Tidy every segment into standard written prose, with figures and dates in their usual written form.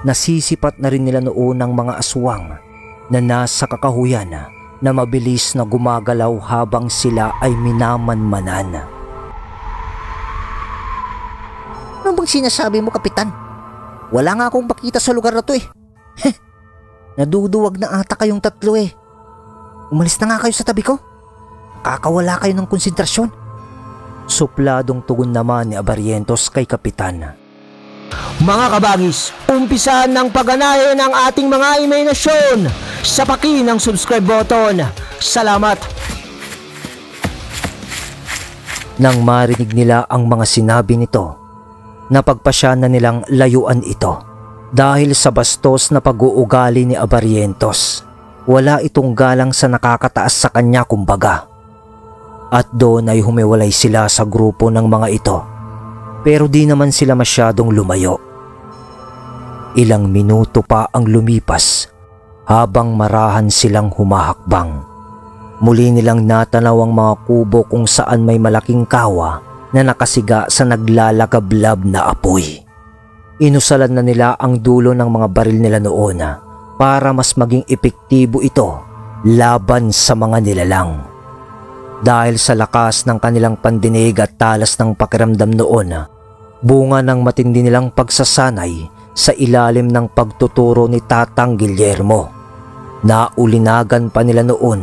Nasisipat na rin nila noon ang mga aswang na nasa kakahuyan na mabilis na gumagalaw habang sila ay minamanmanan. Ano bang sinasabi mo, Kapitan? Wala nga akong makita sa lugar na to eh. Naduduwag na ata kayong tatlo eh. Umalis na nga kayo sa tabi ko. Kakawala kayo ng konsentrasyon. Supladong tugon naman ni Abarrientos kay Kapitan. Mga kabagis, umpisahan ng pagganahin ng ating mga imahinasyon sa paki ng subscribe button. Salamat! Nang marinig nila ang mga sinabi nito, napagpasya na nilang layuan ito dahil sa bastos na pag-uugali ni Abarrientos. Wala itong galang sa nakakataas sa kanya kumbaga. At doon ay humiwalay sila sa grupo ng mga ito. Pero di naman sila masyadong lumayo. Ilang minuto pa ang lumipas habang marahan silang humahakbang. Muli nilang natanaw ang mga kubo kung saan may malaking kawa na nakasiga sa naglalagablab na apoy. Inusalan na nila ang dulo ng mga baril nila noon para mas maging epektibo ito laban sa mga nilalang. Dahil sa lakas ng kanilang pandinig at talas ng pakiramdam noon, bunga ng matindi nilang pagsasanay sa ilalim ng pagtuturo ni Tatang Guillermo. Naulinagan pa nila noon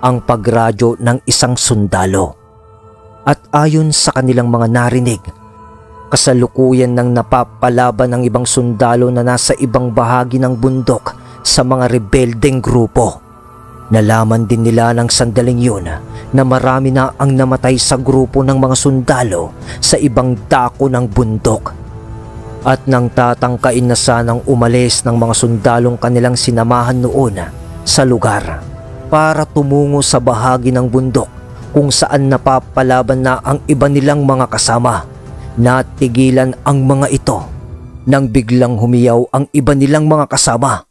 ang pagradyo ng isang sundalo. At ayon sa kanilang mga narinig, kasalukuyan ng napapalaban ng ibang sundalo na nasa ibang bahagi ng bundok sa mga rebeldeng grupo. Nalaman din nila ng sandaling yun na marami na ang namatay sa grupo ng mga sundalo sa ibang dako ng bundok. At nang tatangkain na sanang umalis ng mga sundalong kanilang sinamahan noon sa lugar para tumungo sa bahagi ng bundok kung saan napapalaban na ang iba nilang mga kasama, natigilan ang mga ito nang biglang humiyaw ang iba nilang mga kasama.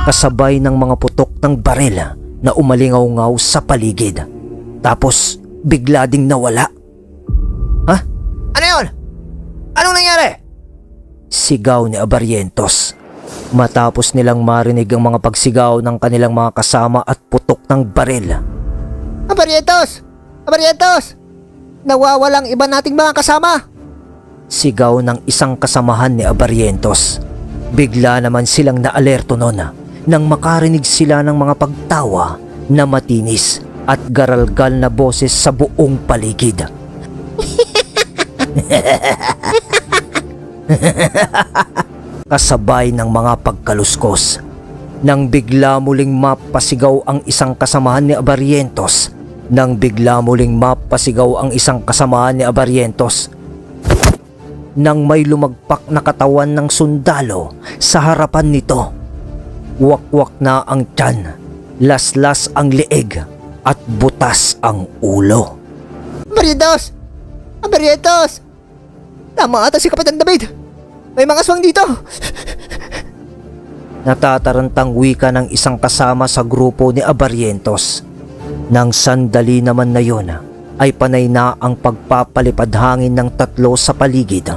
Kasabay ng mga putok ng baril na umalingaw-ngaw sa paligid. Tapos bigla ding nawala. Ha? Ano yun? Anong nangyari? Sigaw ni Abarrientos. Matapos nilang marinig ang mga pagsigaw ng kanilang mga kasama at putok ng baril. Abarrientos! Abarrientos! Nawawalang iba nating mga kasama! Sigaw ng isang kasamahan ni Abarrientos. Bigla naman silang naalerto noon nang makarinig sila ng mga pagtawa na matinis at garalgal na boses sa buong paligid. Kasabay ng mga pagkaluskos. Nang bigla muling mapasigaw ang isang kasamahan ni Abarrientos. Nang may lumagpak na katawan ng sundalo sa harapan nito. Wakwak na ang tiyan, laslas ang leeg at butas ang ulo. Abarrientos! Abarrientos! Tama ata si Kapitan David! May mga aswang dito! Natatarantang wika ng isang kasama sa grupo ni Abarrientos. Nang sandali naman na yun ay panay na ang pagpapalipad hangin ng tatlo sa paligid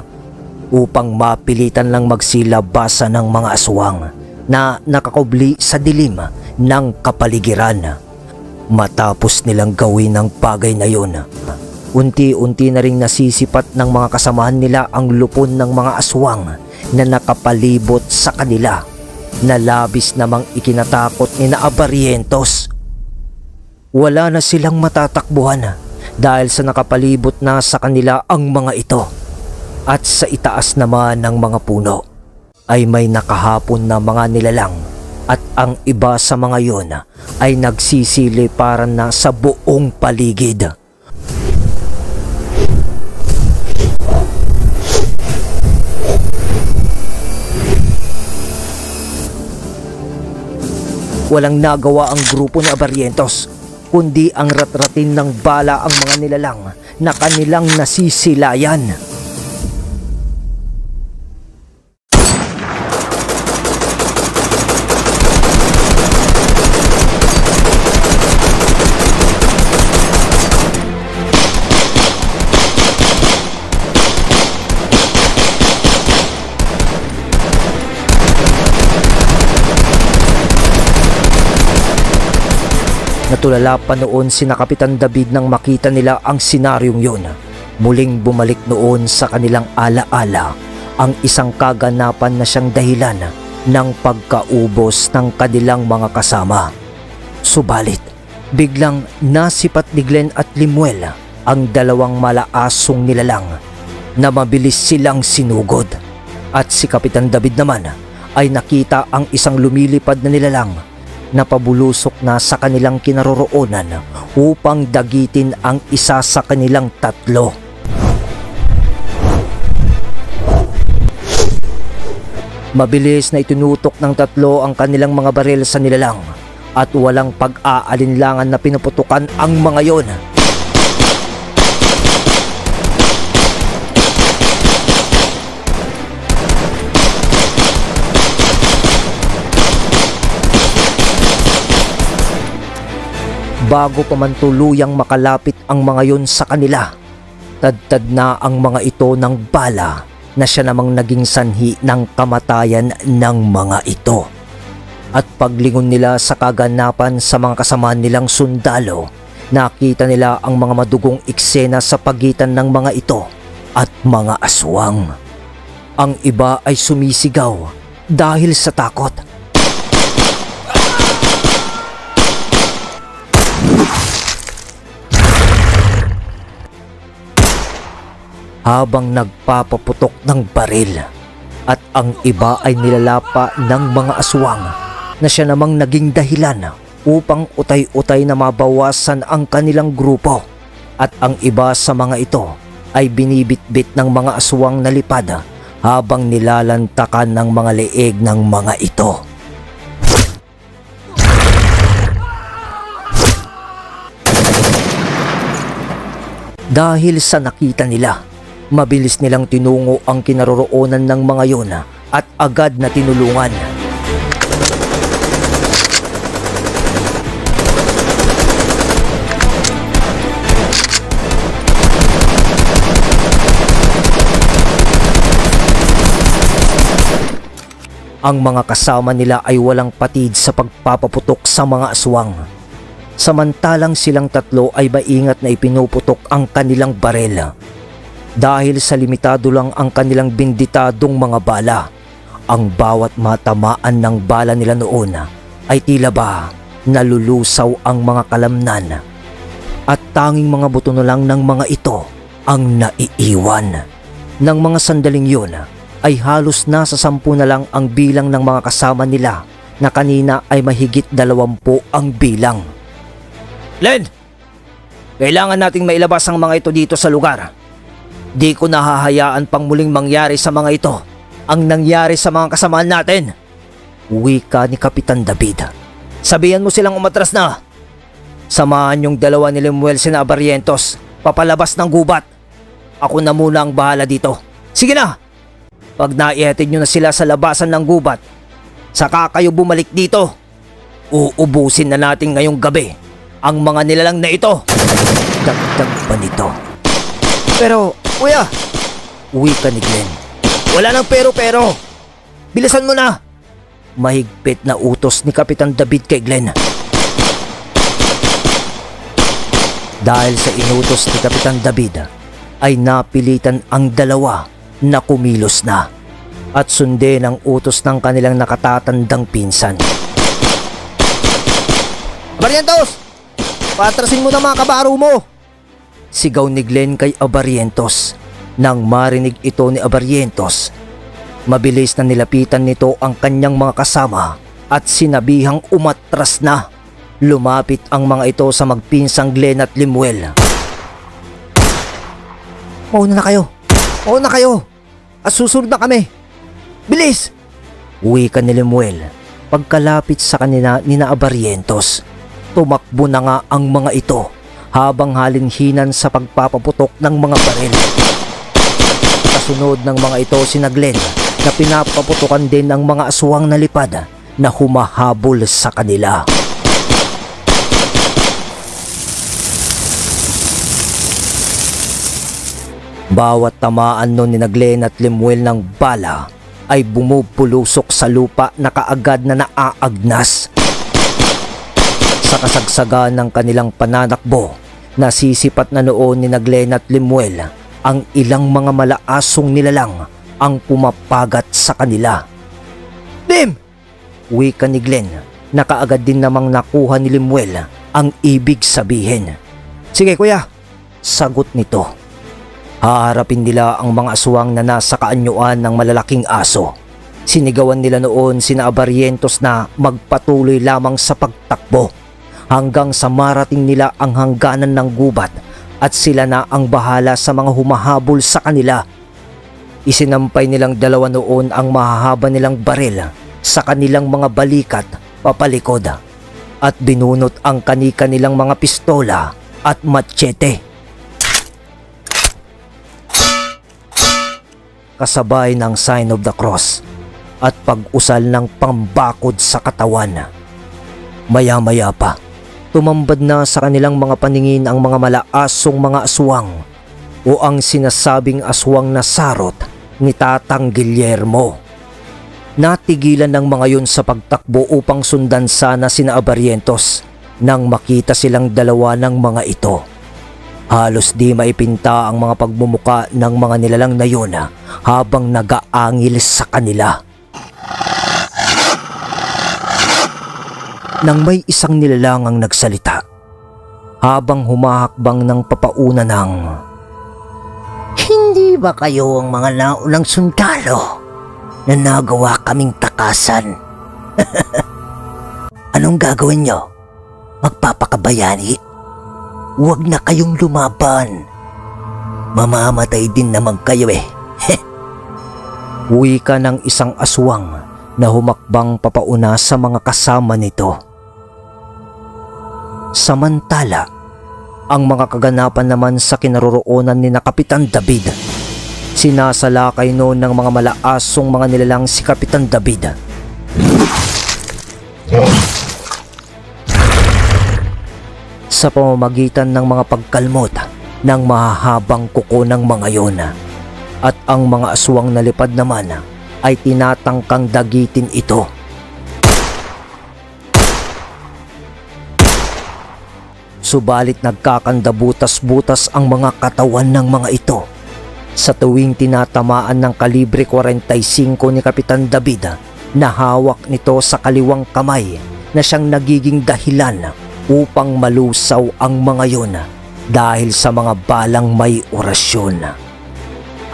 upang mapilitan lang magsilabasa ng mga aswang na nakakubli sa dilim ng kapaligiran. Matapos nilang gawin ang bagay na yun, unti-unti na ring nasisipat ng mga kasamahan nila ang lupon ng mga aswang na nakapalibot sa kanila na labis namang ikinatakot ni Abarrientos. Wala na silang matatakbuhan dahil sa nakapalibot na sa kanila ang mga ito. At sa itaas naman ng mga puno ay may nakahapon na mga nilalang at ang iba sa mga yon ay nagsisiliparan na sa buong paligid. Walang nagawa ang grupo ni Abarrientos kundi ang ratratin ng bala ang mga nilalang na kanilang nasisilayan. Natulala pa noon sina Kapitan David nang makita nila ang senaryong yun. Muling bumalik noon sa kanilang alaala ang isang kaganapan na siyang dahilan ng pagkaubos ng kanilang mga kasama. Subalit, biglang nasipat ni Glenn at Lemuel ang dalawang malaasong nilalang na mabilis silang sinugod. At si Kapitan David naman ay nakita ang isang lumilipad na nilalang na pabulusok na sa kanilang kinaroroonan upang dagitin ang isa sa kanilang tatlo. Mabilis na itinutok ng tatlo ang kanilang mga baril sa nilalang at walang pag-aalinlangan na pinuputukan ang mga yon. Bago pa man tuluyang makalapit ang mga yon sa kanila, tad-tad na ang mga ito ng bala na siya namang naging sanhi ng kamatayan ng mga ito. At paglingon nila sa kaganapan sa mga kasama nilang sundalo, nakita nila ang mga madugong eksena sa pagitan ng mga ito at mga aswang. Ang iba ay sumisigaw dahil sa takot. Habang nagpapaputok ng baril, at ang iba ay nilalapa ng mga aswang na siya namang naging dahilan upang utay-utay na mabawasan ang kanilang grupo. At ang iba sa mga ito ay binibitbit ng mga aswang na lipad habang nilalantakan ng mga leeg ng mga ito. Dahil sa nakita nila, mabilis nilang tinungo ang kinaroroonan ng mga yon at agad na tinulungan. Ang mga kasama nila ay walang patid sa pagpapaputok sa mga aswang. Samantalang silang tatlo ay maingat na ipinuputok ang kanilang barel. Dahil sa limitado lang ang kanilang binditadong mga bala, ang bawat matamaan ng bala nila noon ay tila ba nalulusaw ang mga kalamnan. At tanging mga buto na lang ng mga ito ang naiiwan. Nang mga sandaling yun ay halos nasa 10 na lang ang bilang ng mga kasama nila na kanina ay mahigit 20 ang bilang. Len! Kailangan nating mailabas ang mga ito dito sa lugar. Di ko nahahayaan pang muling mangyari sa mga ito ang nangyari sa mga kasamaan natin. Wika ni Kapitan David. Sabihan mo silang umatras na. Samahan yung dalawa ni Lemuel sina Barrientos papalabas ng gubat. Ako na muna ang bahala dito. Sige na! Pag naihatid nyo na sila sa labasan ng gubat, saka kayo bumalik dito. Uubusin na natin ngayong gabi ang mga nilalang na ito. Dagdag pa nito. Pero, kuya, wika ni Glenn. Wala nang pero-pero. Bilisan mo na. Mahigpit na utos ni Kapitan David kay Glenn. Dahil sa inutos ni Kapitan David, ay napilitan ang dalawa na kumilos na at sundin ang utos ng kanilang nakatatandang pinsan. Barrientos! Patrasin mo na mga kabaro mo! Sigaw ni Glenn kay Barrientos. Nang marinig ito ni Barrientos, mabilis na nilapitan nito ang kanyang mga kasama at sinabihang umatras na. Lumapit ang mga ito sa magpinsang Glenn at Lemuel. Mauna na kayo! Mauna kayo! At susunod na kami! Bilis! Wika ni Lemuel. Pagkalapit sa kanina ni Barrientos, tumakbo na nga ang mga ito habang halinhinan sa pagpapaputok ng mga baril. Kasunod ng mga ito sina Glenn na pinapaputukan din ng mga aswang na lipad na humahabol sa kanila. Bawat tamaan nun ni Glenn at Lemuel ng bala ay bumubulusok sa lupa na kaagad na naaagnas. Sa kasagsagan ng kanilang pananakbo, nasisipat na noon ni Glenn at Lemuel ang ilang mga malaasong nilalang ang pumapagat sa kanila. Lim! Wika ni Glenn na kaagad din namang nakuha ni Lemuel ang ibig sabihin. Sige kuya. Sagot nito. Haharapin nila ang mga aswang na nasa kaanyuan ng malalaking aso. Sinigawan nila noon sina Abarrientos na magpatuloy lamang sa pagtakbo hanggang sa marating nila ang hangganan ng gubat at sila na ang bahala sa mga humahabol sa kanila. Isinampay nilang dalawa noon ang mahahaba nilang baril sa kanilang mga balikat papalikod at binunot ang kani-kanilang mga pistola at machete. Kasabay ng sign of the cross at pag-usal ng pambakod sa katawan. Maya-maya pa, tumambad na sa kanilang mga paningin ang mga malaasong mga aswang o ang sinasabing aswang na sarot ni Tatang Guillermo. Natigilan ng mga yun sa pagtakbo upang sundan sana sina Abarrientos nang makita silang dalawa ng mga ito. Halos di maipinta ang mga pagmumuka ng mga nilalang na yun habang nagaangil sa kanila. Nang may isang nilalang ang nagsalita habang humahakbang ng papauna ng, Hindi ba kayo ang mga naunang sundalo na nagawa kaming takasan? Anong gagawin nyo? Magpapakabayani? Huwag na kayong lumaban. Mamamatay din naman kayo eh. Wika ng isang aswang na humakbang papauna sa mga kasama nito. Samantala, ang mga kaganapan naman sa kinaroroonan ni na Kapitan David. Sinasalakay noon ng mga malaasong mga nilalang si Kapitan David. Sa pamamagitan ng mga pagkalmot ng mahahabang kuko ng mga yon, at ang mga aswang na lipad naman ay tinatangkang dagitin ito. Subalit nagkakandabutas-butas ang mga katawan ng mga ito sa tuwing tinatamaan ng kalibre 45 ni Kapitan David na hawak nito sa kaliwang kamay na siyang nagiging dahilan upang malusaw ang mga yon dahil sa mga balang may orasyon.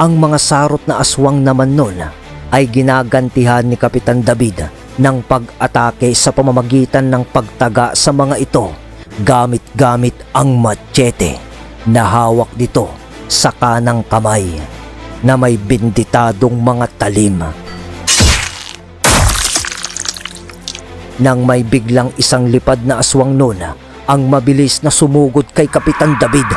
Ang mga sarot na aswang naman nun ay ginagantihan ni Kapitan David ng pag-atake sa pamamagitan ng pagtaga sa mga ito gamit-gamit ang machete na hawak dito sa kanang kamay na may binditadong mga talim. Nang may biglang isang lipad na aswang noon ang mabilis na sumugod kay Kapitan David.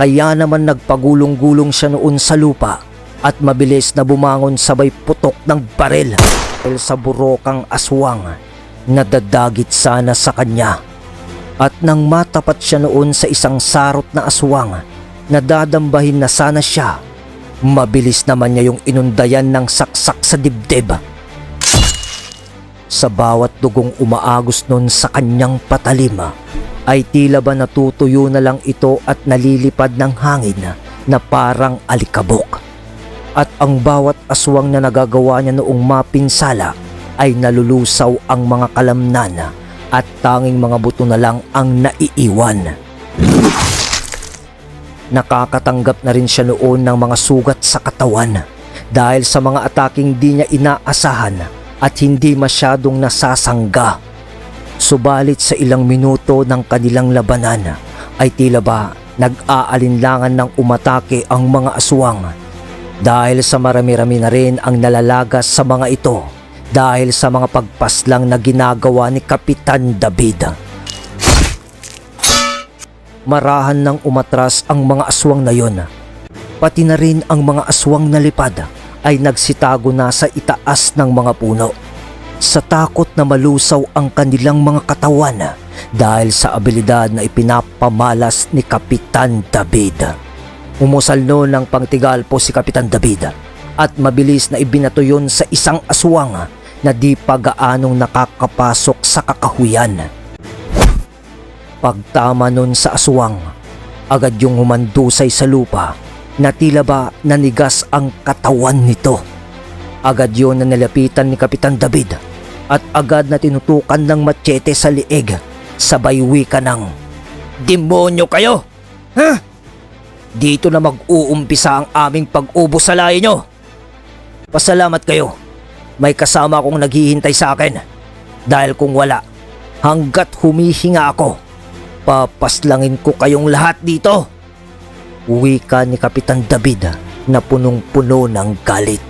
Kaya naman nagpagulong-gulong siya noon sa lupa at mabilis na bumangon sabay putok ng baril sa burokang aswang na dadagit sana sa kanya. At nang matapat siya noon sa isang sarot na aswang na dadambahin na sana siya, mabilis naman niya yung inundayan ng saksak sa dibdib. Sa bawat dugong umaagos noon sa kanyang patalim ay tila ba natutuyo na lang ito at nalilipad ng hangin na parang alikabok. At ang bawat aswang na nagagawa niya noong mapinsala ay nalulusaw ang mga kalamnan at tanging mga buto na lang ang naiiwan. Nakakatanggap na rin siya noon ng mga sugat sa katawan dahil sa mga ataking di niya inaasahan at hindi masyadong nasasangga. Subalit sa ilang minuto ng kanilang labanan ay tila ba nag-aalinlangan ng umatake ang mga aswang dahil sa marami-rami na rin ang nalalagas sa mga ito dahil sa mga pagpaslang na ginagawa ni Kapitan David. Marahan nang umatras ang mga aswang na yon. Pati na rin ang mga aswang na lipad ay nagsitago na sa itaas ng mga puno sa takot na malusaw ang kanilang mga katawan dahil sa abilidad na ipinapamalas ni Kapitan David. Umusal noon ng pangtigalpo si Kapitan David at mabilis na ibinato yun sa isang aswang na di pa gaanong nakakapasok sa kakahuyan. Pagtama nun sa aswang, agad yung humandusay sa lupa na tila ba nanigas ang katawan nito. Agad yun na nilapitan ni Kapitan David at agad na tinutukan ng matsete sa liig, sabay wika ng, "Demonyo kayo! Ha? Dito na mag-uumpisa ang aming pag-ubos sa lahi nyo. Pasalamat kayo. May kasama akong naghihintay sa akin. Dahil kung wala, hanggat humihinga ako, papaslangin ko kayong lahat dito." Wika ni Kapitan David na punong-puno ng galit.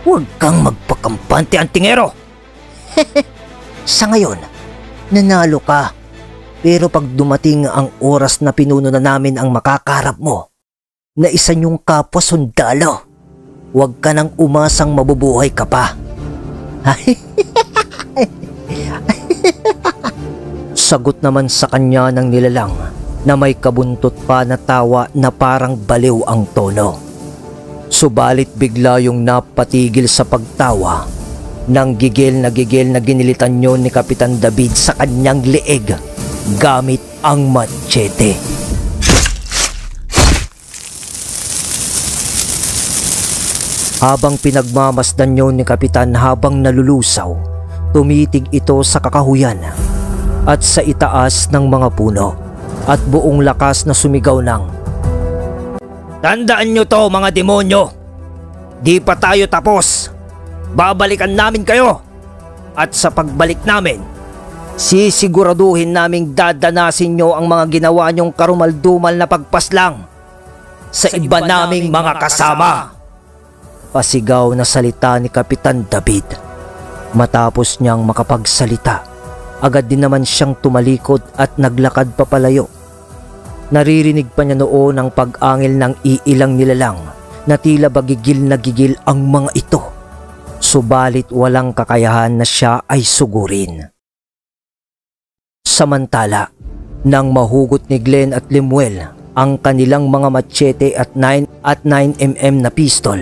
Huwag kang magpakampante, antingero. Sa ngayon, nanalo ka. Pero pag dumating ang oras na pinuno na namin ang makakarap mo, na isa niyong kapwa sundalo, huwag ka nang umasang mabubuhay ka pa. Sagot naman sa kanya ng nilalang na may kabuntot pa na tawa na parang baliw ang tono. Subalit bigla yung napatigil sa pagtawa nang gigil na ginilitan yun ni Kapitan David sa kanyang leeg gamit ang matsete. Habang pinagmamasdan yun ni Kapitan habang nalulusaw, tumitig ito sa kakahuyan at sa itaas ng mga puno at buong lakas na sumigaw ng, "Tandaan nyo to, mga demonyo! Di pa tayo tapos! Babalikan namin kayo! At sa pagbalik namin, sisiguraduhin naming dadanasin nyo ang mga ginawa nyong karumaldumal na pagpaslang sa iba naming mga kasama!" Pasigaw na salita ni Kapitan David. Matapos niyang makapagsalita, agad din naman siyang tumalikod at naglakad papalayo. Naririnig pa niya noon ang pag-angil ng iilang nilalang na tila ba gigil na gigil ang mga ito. Subalit walang kakayahan na siya ay sugurin. Samantala, nang mahugot ni Glenn at Lemuel ang kanilang mga machete at 9mm na pistol.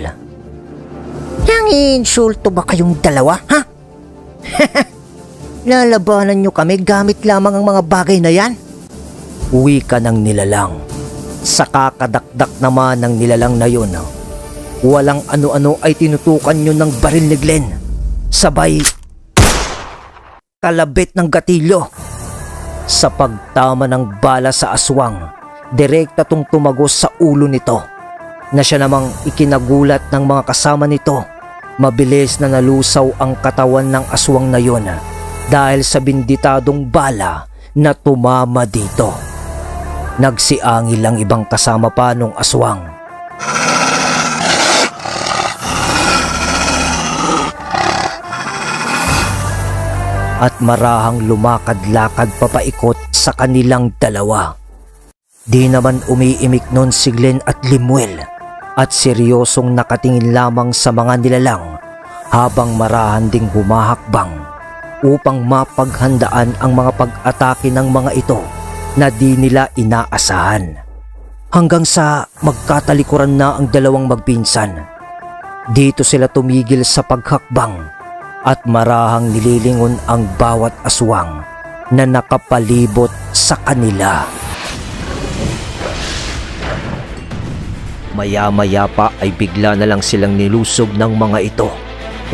Nanginsulto ba kayong dalawa, ha? Lalabanan nyo kami gamit lamang ang mga bagay na yan? Wika ng nilalang. Sa kakadakdak naman ng nilalang na yun, walang ano-ano ay tinutukan yun ng baril ni Glenn. Sabay kalabit ng gatilyo. Sa pagtama ng bala sa aswang, direkta tong tumagos sa ulo nito, na siya namang ikinagulat ng mga kasama nito. Mabilis na nalusaw ang katawan ng aswang na yun dahil sa binditadong bala na tumama dito. Nagsiangil ang ibang kasama pa nung aswang. At marahang lumakad-lakad papaikot sa kanilang dalawa. Di naman umiimik nun si Glenn at Lemuel at seryosong nakatingin lamang sa mga nilalang habang marahan ding humahakbang upang mapaghandaan ang mga pag-atake ng mga ito na di nila inaasahan. Hanggang sa magkatalikuran na ang dalawang magpinsan. Dito sila tumigil sa paghakbang at marahang nililingon ang bawat aswang na nakapalibot sa kanila. Maya-maya pa ay bigla na lang silang nilusob ng mga ito.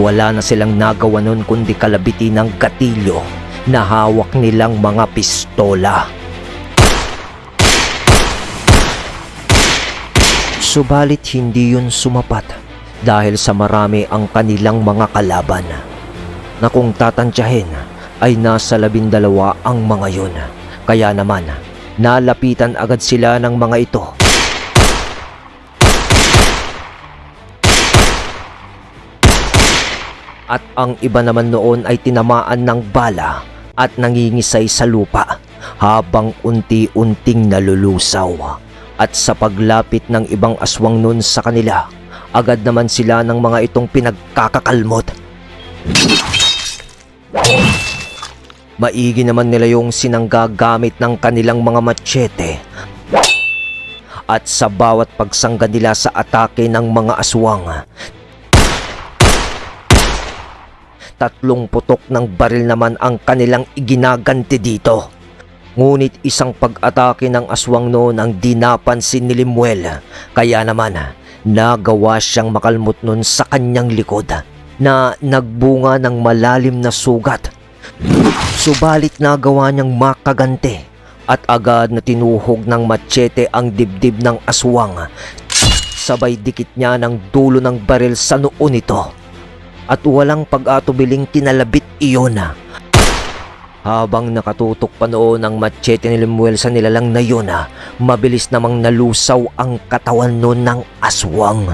Wala na silang nagawa nun kundi kalabitin ng gatilyo na hawak nilang mga pistola. Subalit hindi yun sumapat dahil sa marami ang kanilang mga kalaban, na kung tatantyahin ay nasa 12 ang mga yun. Kaya naman nalapitan agad sila ng mga ito. At ang iba naman noon ay tinamaan ng bala at nangingisay sa lupa habang unti-unting nalulusaw. At sa paglapit ng ibang aswang nun sa kanila, agad naman sila ng mga itong pinagkakakalmot. Maigi naman nila yung sinanggagamit ng kanilang mga machete. At sa bawat pagsangga nila sa atake ng mga aswang, 3 putok ng baril naman ang kanilang iginaganti dito. Ngunit isang pag-atake ng aswang noon ang di napansin ni Lemuel, kaya naman nagawa siyang makalmot nun sa kanyang likod na nagbunga ng malalim na sugat. Subalit nagawa niyang makaganti at agad na tinuhog ng matsete ang dibdib ng aswang. Sabay dikit niya ng dulo ng baril sa noo nito at walang pag-atubiling kinalabit iyon. Habang nakatutok pa noon ang matsete ni Lemuel sa nilalang na yun, mabilis namang nalusaw ang katawan noon ng aswang.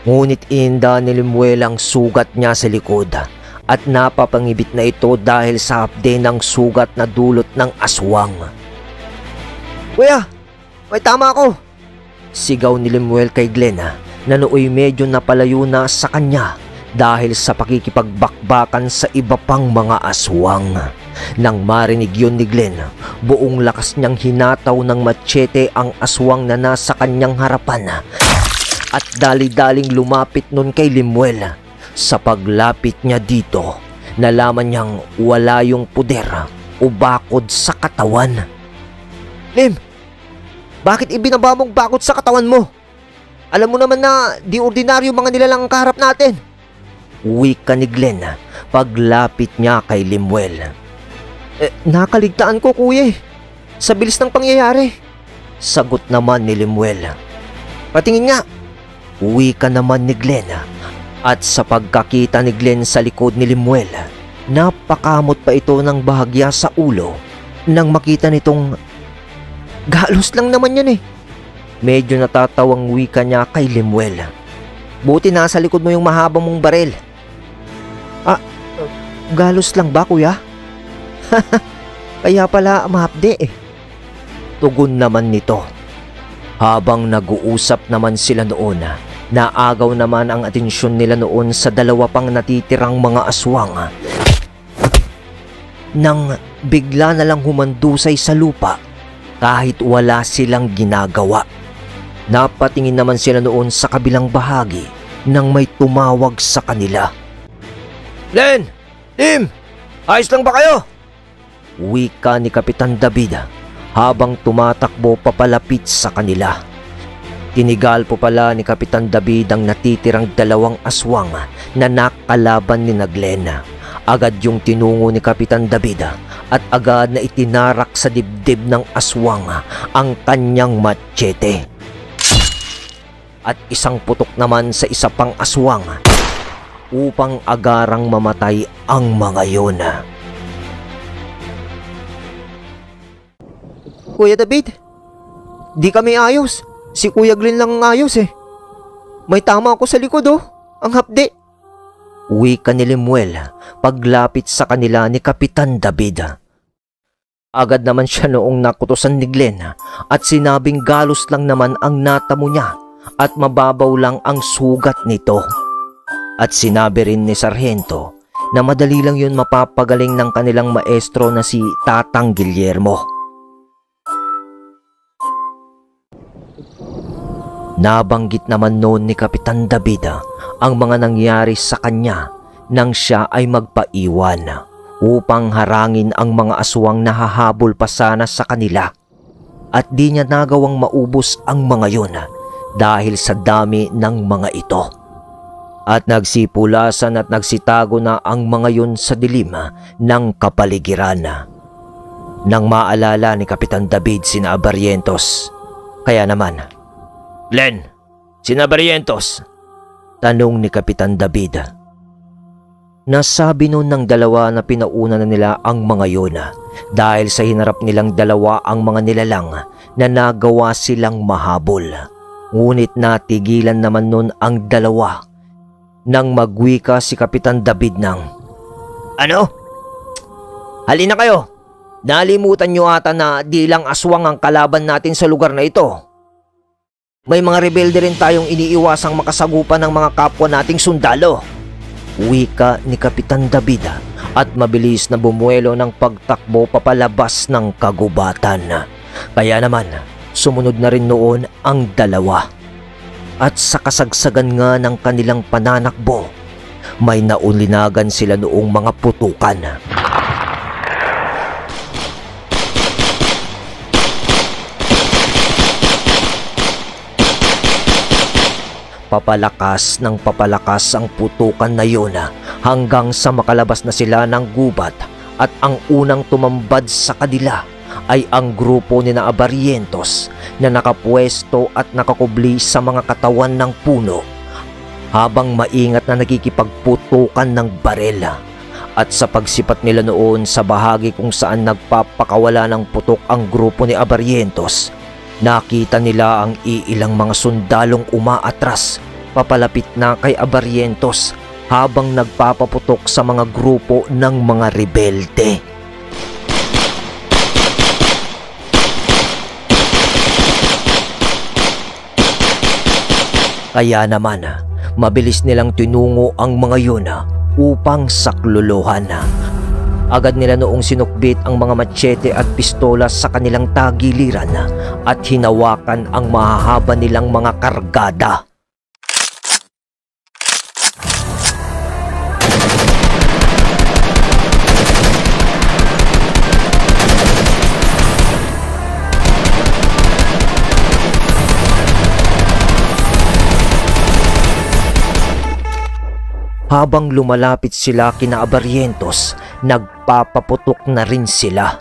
Ngunit inda ni Lemuel ang sugat niya sa likod at napapangibit na ito dahil sa hapde ng sugat na dulot ng aswang. "Kuya, may tama ako!" Sigaw ni Lemuel kay Glenn na nooy medyo napalayo na sa kanya dahil sa pakikipagbakbakan sa iba pang mga aswang. Nang marinig yun ni Glenn, buong lakas niyang hinataw ng matsete ang aswang na nasa kanyang harapan at dali-daling lumapit nun kay Lemuel. Sa paglapit niya dito, nalaman niyang wala yung puder o bakod sa katawan. "Lem, bakit ibinaba mong bakod sa katawan mo? Alam mo naman na di ordinaryo mga nilalang ang kaharap natin." Wika ni Glenn paglapit niya kay Lemuel. Nakaligtaan ko, kuya, sa bilis ng pangyayari," sagot naman ni Lemuel. "Patingin nga." Wika naman ni Glenn. At sa pagkakita ni Glenn sa likod ni Lemuel, napakamot pa ito ng bahagya sa ulo nang makita nitong galos lang naman yan eh. Medyo natatawang wika niya kay Lemuel. "Buti nasa likod mo yung mahabang mong baril." Galos lang ba, kuya?" "Kaya pala mahapde eh," tugon naman nito. Habang nag-uusap naman sila noon, naagaw naman ang atensyon nila noon sa 2 pang natitirang mga aswang. Nang bigla na lang humandusay sa lupa kahit wala silang ginagawa. Napatingin naman sila noon sa kabilang bahagi nang may tumawag sa kanila. "Len! Tim! Ayos lang ba kayo?" Wika ni Kapitan David habang tumatakbo papalapit sa kanila. Tinigal po pala ni Kapitan David ang natitirang 2 aswang na nakalaban ni Glenn. Agad yung tinungo ni Kapitan David at agad na itinarak sa dibdib ng aswang ang kanyang matsete. At isang putok naman sa isa pang aswang upang agarang mamatay ang mga yun. "Kuya David, di kami ayos. Si Kuya Glenn lang ang ayos eh. May tama ako sa likod ang hapde." Wika ni Lemuel paglapit sa kanila ni Kapitan David. Agad naman siya noong nakutusan ni Glenn at sinabing galos lang naman ang natamo niya at mababaw lang ang sugat nito. At sinabi rin ni Sargento na madali lang yun mapapagaling ng kanilang maestro na si Tatang Guillermo. Nabanggit naman noon ni Kapitan David ang mga nangyari sa kanya nang siya ay magpaiwan upang harangin ang mga aswang na hahabol pa sana sa kanila. At di niya nagawang maubos ang mga yun dahil sa dami ng mga ito. At nagsipulasan at nagsitago na ang mga yun sa dilim ng kapaligiran. Nang maalala ni Kapitan David sina Barrientos, kaya naman, "Glenn, sina Barrientos?" tanong ni Kapitan David. Nasabi nun ng 2 na pinauna na nila ang mga yun dahil sa hinarap nilang 2 ang mga nilalang na nagawa silang mahabol. Ngunit natigilan naman nun ang 2 nang magwika si Kapitan David ng, "Ano? Halina kayo. Nalimutan nyo ata na di lang aswang ang kalaban natin sa lugar na ito. May mga rebelde rin tayong iniiwasang makasagupan ng mga kapwa nating sundalo." Wika ni Kapitan David at mabilis na bumuelo ng pagtakbo papalabas ng kagubatan. Kaya naman, sumunod na rin noon ang 2. At sa kasagsagan nga ng kanilang pananakbo, may naulinagan sila noong mga putukan. Papalakas ng papalakas ang putukan na yun hanggang sa makalabas na sila ng gubat, at ang unang tumambad sa kanila ay ang grupo ni na Abarrientos na nakapwesto at nakakubli sa mga katawan ng puno habang maingat na nakikipagputukan ng barel. At sa pagsipat nila noon sa bahagi kung saan nagpapakawala ng putok ang grupo ni Abarrientos, nakita nila ang iilang mga sundalong umaatras papalapit na kay Abarrientos habang nagpapaputok sa mga grupo ng mga rebelde. Kaya naman, mabilis nilang tinungo ang mga yun upang saklolohan. Agad nila noong sinukbit ang mga machete at pistola sa kanilang tagiliran at hinawakan ang mahahaba nilang mga kargada. Habang lumalapit sila kina Abarrientos, nagpapaputok na rin sila.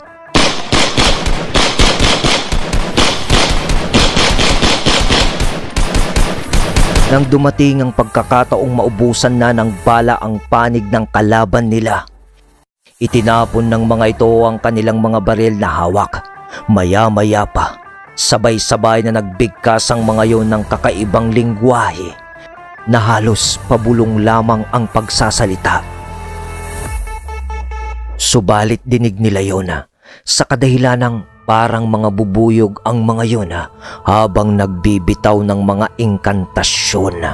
Nang dumating ang pagkakataong maubusan na ng bala ang panig ng kalaban nila, itinapon ng mga ito ang kanilang mga baril na hawak. Maya-maya pa, sabay-sabay na nagbigkas ang mga yon ng kakaibang lingwahe na halos pabulong lamang ang pagsasalita. Subalit dinig nila yon sa kadahilan ng parang mga bubuyog ang mga yon habang nagbibitaw ng mga inkantasyon.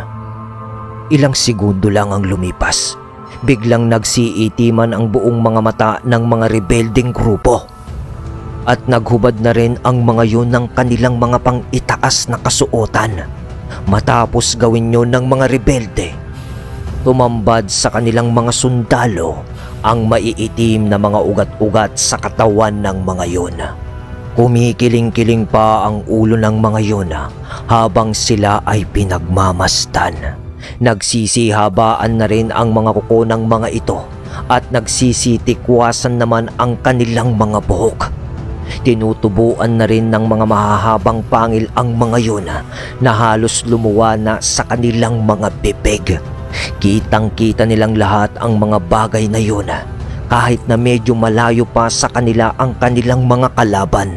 Ilang segundo lang ang lumipas, biglang nagsiitiman ang buong mga mata ng mga rebelding grupo at naghubad na rin ang mga yon ng kanilang mga pang-itaas na kasuotan. Matapos gawin yun ng mga rebelde, tumambad sa kanilang mga sundalo ang maiitim na mga ugat-ugat sa katawan ng mga yun. Kumikiling-kiling pa ang ulo ng mga yun habang sila ay pinagmamasdan. Nagsisihabaan na rin ang mga kuko ng mga ito at nagsisitikwasan naman ang kanilang mga buhok. Tinutubuan na rin ng mga mahahabang pangil ang mga yun na halos lumuwa na sa kanilang mga bibig. Kitang-kita nilang lahat ang mga bagay na yun kahit na medyo malayo pa sa kanila ang kanilang mga kalaban.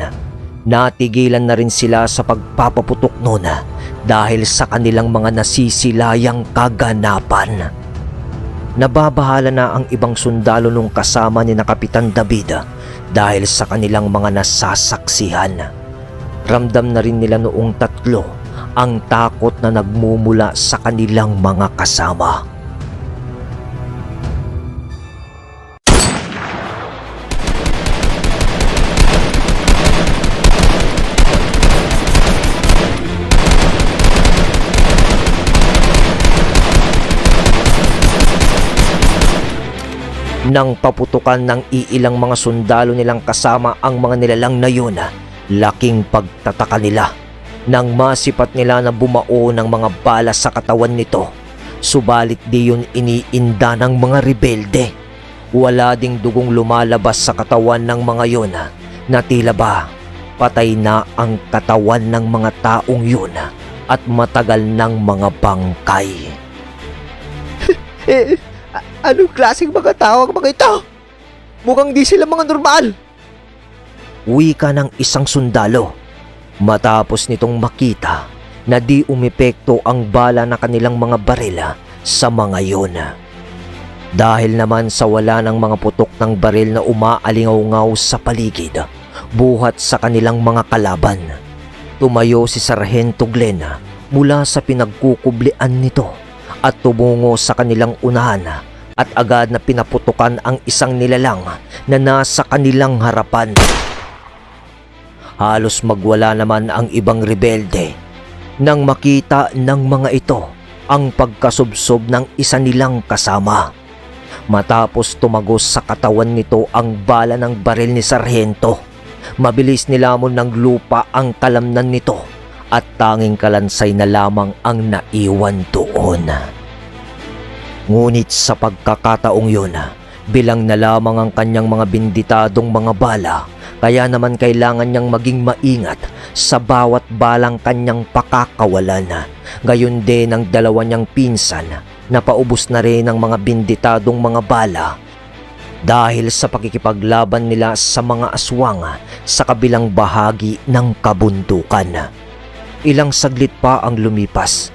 Natigilan na rin sila sa pagpapaputok noon dahil sa kanilang mga nasisilayang kaganapan. Nababahala na ang ibang sundalo nung kasama ni na Kapitan David dahil sa kanilang mga nasasaksihan. Ramdam na rin nila noong tatlo ang takot na nagmumula sa kanilang mga kasama. Nang paputukan ng iilang mga sundalo nilang kasama ang mga nilalang na yun, laking pagtataka nila nang masipat nila na bumao ng mga bala sa katawan nito. Subalit di yun iniinda ng mga rebelde. Wala ding dugong lumalabas sa katawan ng mga yun na tila ba patay na ang katawan ng mga taong yun at matagal ng mga bangkay. Anong klaseng mga tao ang mga ito? Mukhang di sila mga normal. Wika ng isang sundalo matapos nitong makita na di umepekto ang bala na kanilang mga barila sa mga yon. Dahil naman sa wala ng mga putok ng baril na umaalingaw-ngaw sa paligid buhat sa kanilang mga kalaban, tumayo si Sargento Glenn mula sa pinagkukublian nito at tumungo sa kanilang unahan at agad na pinaputukan ang isang nilalang na nasa kanilang harapan. Halos magwala naman ang ibang rebelde nang makita ng mga ito ang pagkasubsob ng isa nilang kasama. Matapos tumagos sa katawan nito ang bala ng baril ni Sarhento, mabilis nilamon ng lupa ang kalamnan nito at tanging kalansay na lamang ang naiwan doon. Ngunit sa pagkakataong yun, bilang na lamang ang kanyang mga binditadong mga bala, kaya naman kailangan niyang maging maingat sa bawat balang kanyang pakakawalan. Gayon din ang dalawa niyang pinsan na paubos na rin ang mga binditadong mga bala dahil sa pakikipaglaban nila sa mga aswang sa kabilang bahagi ng kabundukan. Ilang saglit pa ang lumipas.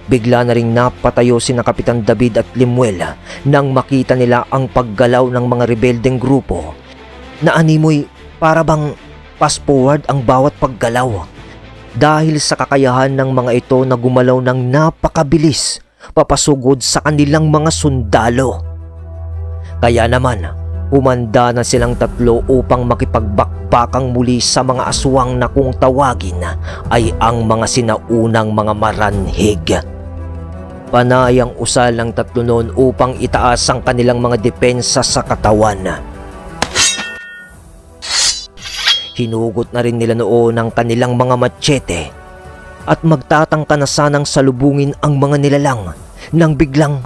Bigla na ring napatayo sina Kapitan David at Limuel nang makita nila ang paggalaw ng mga rebeldeng grupo na animoy para bang fast forward ang bawat paggalaw dahil sa kakayahan ng mga ito na gumalaw ng napakabilis papasugod sa kanilang mga sundalo. Kaya naman, umanda na silang tatlo upang makipagbakbakang muli sa mga aswang na kung tawagin ay ang mga sinaunang mga maranhig. Panay ang usal ng tatlo noon upang itaas ang kanilang mga depensa sa katawan. Hinugot na rin nila noon ang kanilang mga machete at magtatangka na sanang salubungin ang mga nilalang nang biglang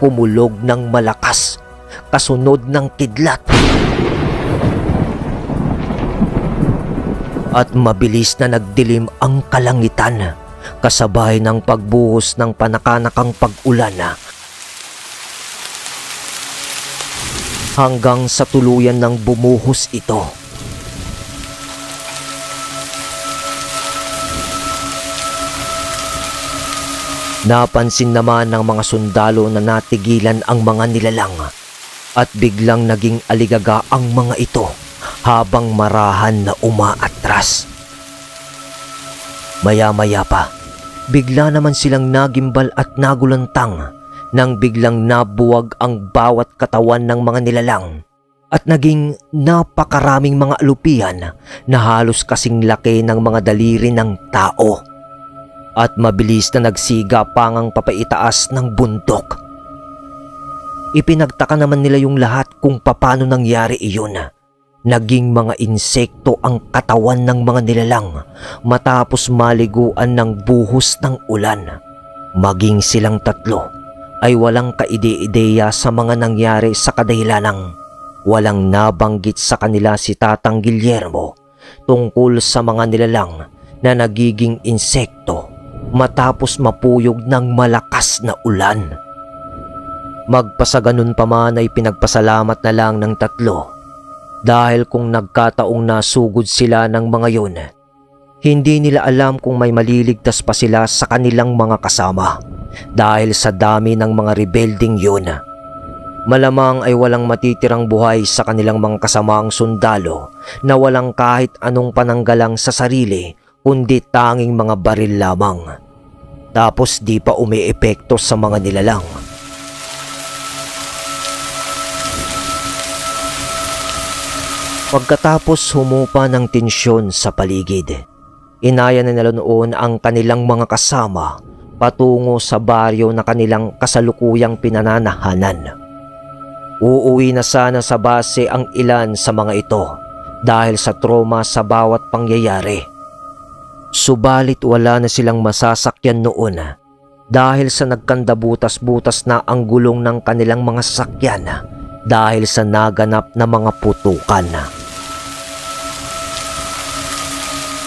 kumulog ng malakas kasunod ng kidlat at mabilis na nagdilim ang kalangitan kasabay ng pagbuhos ng panakanakang pag-ulan hanggang sa tuluyan ng bumuhos ito. Napansin naman ng mga sundalo na natigilan ang mga nilalang at biglang naging aligaga ang mga ito habang marahan na umaatras. Maya-maya pa, bigla naman silang nagimbal at nagulantang nang biglang nabuwag ang bawat katawan ng mga nilalang at naging napakaraming mga alupian na halos kasing laki ng mga daliri ng tao. At mabilis na nagsiga pangang papaitaas ng bundok. Ipinagtaka naman nila yung lahat kung paano nangyari iyon. Naging mga insekto ang katawan ng mga nilalang matapos maliguan ng buhos ng ulan. Maging silang tatlo ay walang kaide-ideya sa mga nangyari sa kadahilanang walang nabanggit sa kanila si Tatang Guillermo tungkol sa mga nilalang na nagiging insekto matapos mapuyog ng malakas na ulan. Magpasaganon pa man ay pinagpasalamat na lang ng tatlo dahil kung nagkataong nasugod sila ng mga yun, hindi nila alam kung may maliligtas pa sila sa kanilang mga kasama dahil sa dami ng mga rebelding yun. Malamang ay walang matitirang buhay sa kanilang mga kasamaang sundalo na walang kahit anong pananggalang sa sarili kundi tanging mga baril lamang. Tapos di pa umiepekto sa mga nilalang. Pagkatapos humupa ng tensyon sa paligid, inaya na nila noon ang kanilang mga kasama patungo sa baryo na kanilang kasalukuyang pinananahanan. Uuwi na sana sa base ang ilan sa mga ito dahil sa trauma sa bawat pangyayari. Subalit wala na silang masasakyan noon dahil sa nagkandabutas-butas na ang gulong ng kanilang mga sasakyan dahil sa naganap na mga putukan.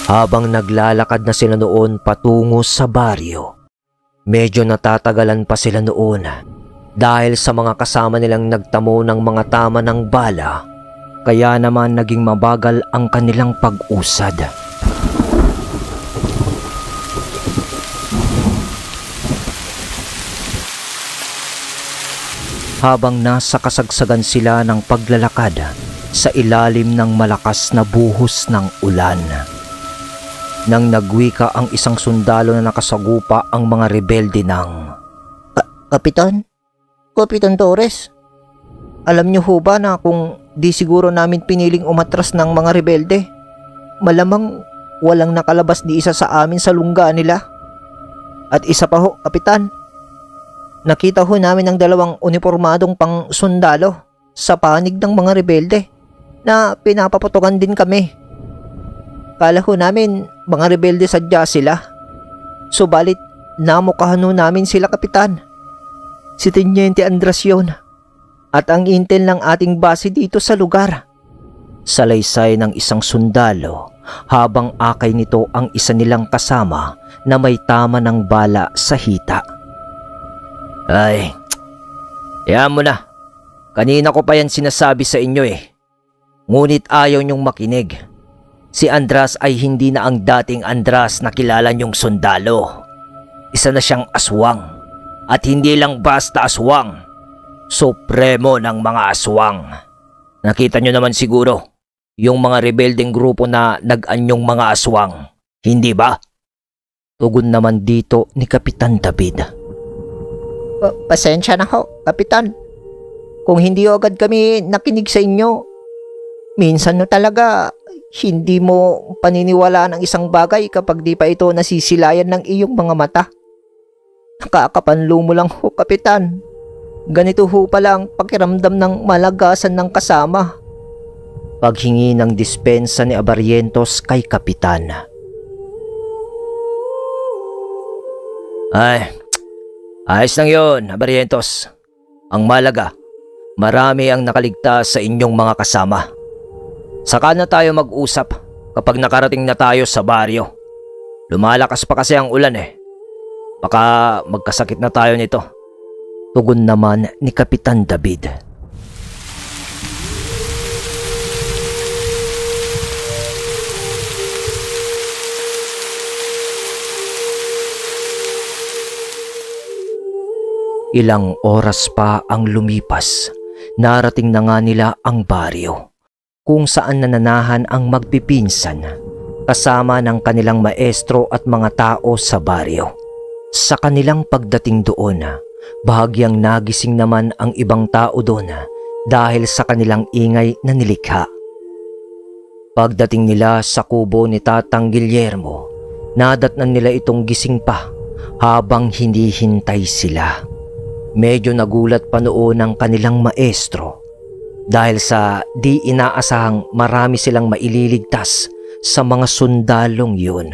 Habang naglalakad na sila noon patungo sa baryo, medyo natatagalan pa sila noon dahil sa mga kasama nilang nagtamo ng mga tama ng bala, kaya naman naging mabagal ang kanilang pag-usad. Habang nasa kasagsagan sila ng paglalakad sa ilalim ng malakas na buhos ng ulan. Nang nagwika ang isang sundalo na nakasagupa ang mga rebelde ng Kapitan? Kapitan Torres? Alam niyo ho ba na kung di siguro namin piniling umatras ng mga rebelde, malamang walang nakalabas di isa sa amin sa lungga nila? At isa pa ho, Kapitan. Nakita ho namin ang dalawang uniformadong pang sundalo sa panig ng mga rebelde na pinapaputukan din kami. Kala ho namin mga rebelde sadya sila. Subalit namukahan ho namin sila, Kapitan. Si Teniente Andras yun. At ang intel ng ating base dito sa lugar. Salaysay ng isang sundalo habang akay nito ang isa nilang kasama na may tama ng bala sa hita. Ay, yan mo na. Kanina ko pa yan sinasabi sa inyo eh. Ngunit ayaw niyong makinig. Si Andras ay hindi na ang dating Andras na kilala niyong sundalo. Isa na siyang aswang. At hindi lang basta aswang. Supremo ng mga aswang. Nakita niyo naman siguro yung mga rebeldeng grupo na nag-anyong mga aswang. Hindi ba? Tugon naman dito ni Kapitan David. Pasensya na ho, Kapitan. Kung hindi agad kami nakinig sa inyo, minsan no talaga hindi mo paniniwalaan ang isang bagay kapag di pa ito nasisilayan ng iyong mga mata. Nakakapanlo mo lang ho, Kapitan. Ganito ho pala ang pakiramdam ng malagasan ng kasama. Paghingi ng dispensa ni Abarrientos kay Kapitan. Ay, ayos lang yun, Abarrientos. Ang malaga, marami ang nakaligtas sa inyong mga kasama. Saka na tayo mag-usap kapag nakarating na tayo sa baryo. Lumalakas pa kasi ang ulan eh. Baka magkasakit na tayo nito. Tugon naman ni Kapitan David. Ilang oras pa ang lumipas, narating na nga nila ang baryo, kung saan nananahan ang magpipinsan, kasama ng kanilang maestro at mga tao sa baryo. Sa kanilang pagdating doon, bahagyang nagising naman ang ibang tao doon dahil sa kanilang ingay na nilikha. Pagdating nila sa kubo ni Tatang Guillermo, nadatnan nila itong gising pa habang hinihintay sila. Medyo nagulat pa noon ang kanilang maestro dahil sa di inaasahang marami silang maililigtas sa mga sundalong yun.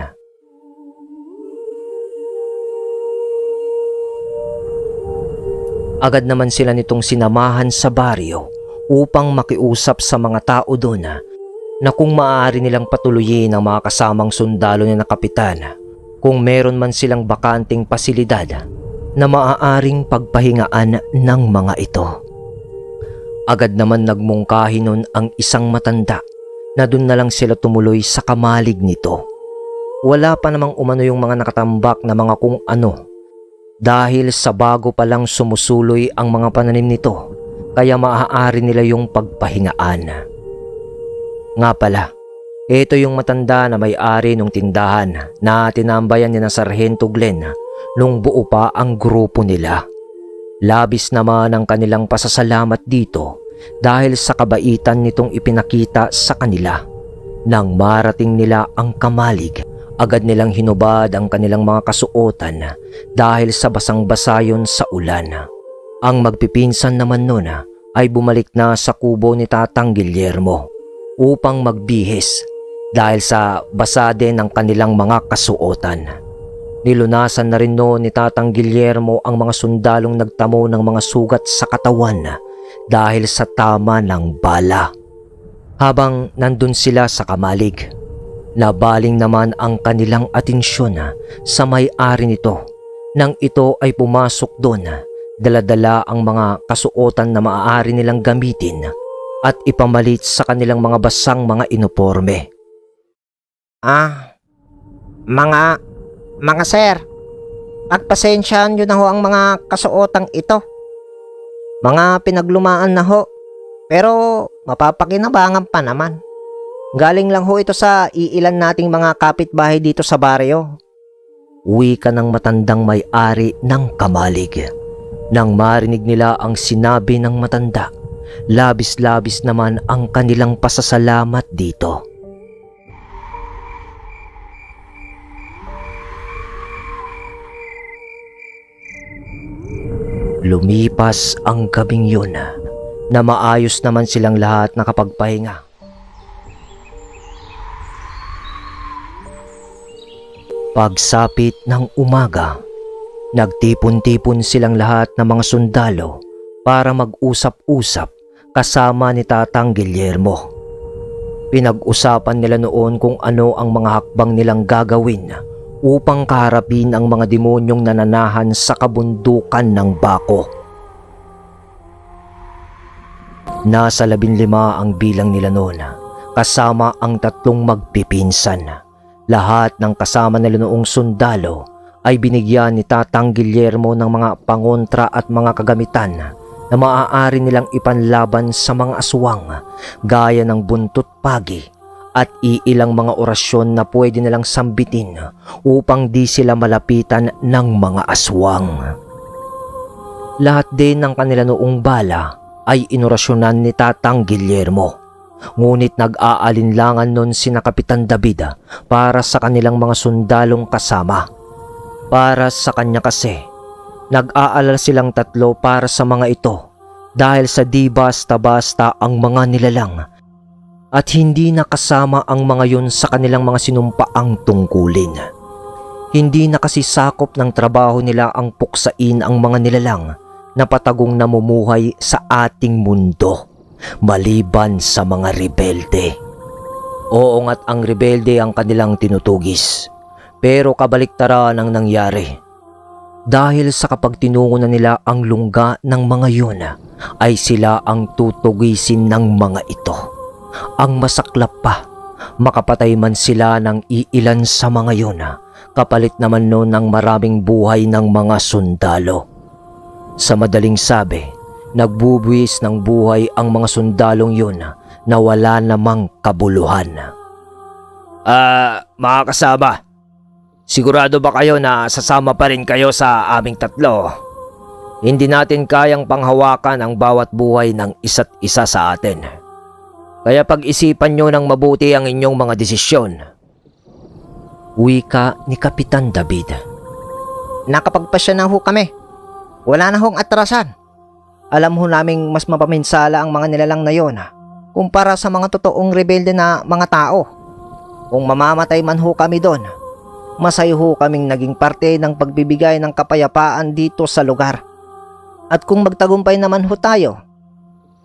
Agad naman sila nitong sinamahan sa baryo upang makiusap sa mga tao doon na kung maaari nilang patuloyin ang mga kasamang sundalo ni na kapitan kung meron man silang bakanting pasilidad na maaaring pagpahingaan ng mga ito. Agad naman nagmungkahi nun ang isang matanda na dun na lang sila tumuloy sa kamalig nito. Wala pa namang umano yung mga nakatambak na mga kung ano dahil sa bago pa lang sumusuloy ang mga pananim nito kaya maaari nila yung pagpahingaan. Nga pala, ito yung matanda na may-ari ng tindahan na tinambayan ni na Sargento Glenn nung buo pa ang grupo nila. Labis naman ang kanilang pasasalamat dito dahil sa kabaitan nitong ipinakita sa kanila. Nang marating nila ang kamalig, agad nilang hinubad ang kanilang mga kasuotan dahil sa basang-basa yun sa ulan. Ang magpipinsan naman nun ay bumalik na sa kubo ni Tatang Guillermo upang magbihis dahil sa basa din ang kanilang mga kasuotan. Nilunasan na rin noon ni Tatang Guillermo ang mga sundalong nagtamo ng mga sugat sa katawan dahil sa tama ng bala. Habang nandun sila sa kamalig, nabaling naman ang kanilang atensyon sa may-ari nito nang ito ay pumasok doon, dala-dala ang mga kasuotan na maaari nilang gamitin at ipamalit sa kanilang mga basang mga uniforme. Mga sir, pagpasensyahan nyo na ho ang mga kasuotang ito. Mga pinaglumaan na ho, pero mapapakinabangan pa naman. Galing lang ho ito sa iilan nating mga kapitbahay dito sa baryo. Uwi ka ng matandang may-ari ng kamalig. Nang marinig nila ang sinabi ng matanda, labis-labis naman ang kanilang pasasalamat dito. Lumipas ang gabing yun na maayos naman silang lahat nakapagpahinga. Pagsapit ng umaga, nagtipon-tipon silang lahat ng mga sundalo para mag-usap-usap kasama ni Tatang Guillermo. Pinag-usapan nila noon kung ano ang mga hakbang nilang gagawin upang kaharapin ang mga demonyong nananahan sa kabundukan ng Baco. Nasa 15 ang bilang nila noon, kasama ang 3 magpipinsan. Lahat ng kasama nila noong sundalo ay binigyan ni Tatang Guillermo ng mga pangontra at mga kagamitan na maaari nilang ipanlaban sa mga aswang gaya ng buntot pagi at iilang mga orasyon na pwede nilang sambitin upang di sila malapitan ng mga aswang. Lahat din ng kanila noong bala ay inorasyonan ni Tatang Guillermo. Ngunit nag-aalinlangan nun sina Kapitan David para sa kanilang mga sundalong kasama. Para sa kanya kasi, nag-aalala silang 3 para sa mga ito dahil sa di basta-basta ang mga nilalang at hindi nakasama ang mga yun sa kanilang mga sinumpaang tungkulin. Hindi na kasi sakop ng trabaho nila ang puksain ang mga nilalang na patagong namumuhay sa ating mundo. Maliban sa mga rebelde. Oo nga't ang rebelde ang kanilang tinutugis. Pero kabaliktaran ang nangyari. Dahil sa kapag tinungo na nila ang lungga ng mga yun, ay sila ang tutugisin ng mga ito. Ang masaklap pa, makapatay man sila ng iilan sa mga yun, kapalit naman noon ng maraming buhay ng mga sundalo. Sa madaling sabi, nagbubuwis ng buhay ang mga sundalong yun na wala namang kabuluhan. Mga kasama, sigurado ba kayo na sasama pa rin kayo sa aming 3? Hindi natin kayang panghawakan ang bawat buhay ng isa't isa sa atin. Kaya pag-isipan nyo ng mabuti ang inyong mga desisyon. Wika ni Kapitan David. Nakapagpasya na ho kami. Wala na hong atrasan. Alam ho naming mas mapaminsala ang mga nilalang na yon kumpara sa mga totoong rebelde na mga tao. Kung mamamatay man ho kami doon, masaya ho kaming naging parte ng pagbibigay ng kapayapaan dito sa lugar. At kung magtagumpay naman ho tayo,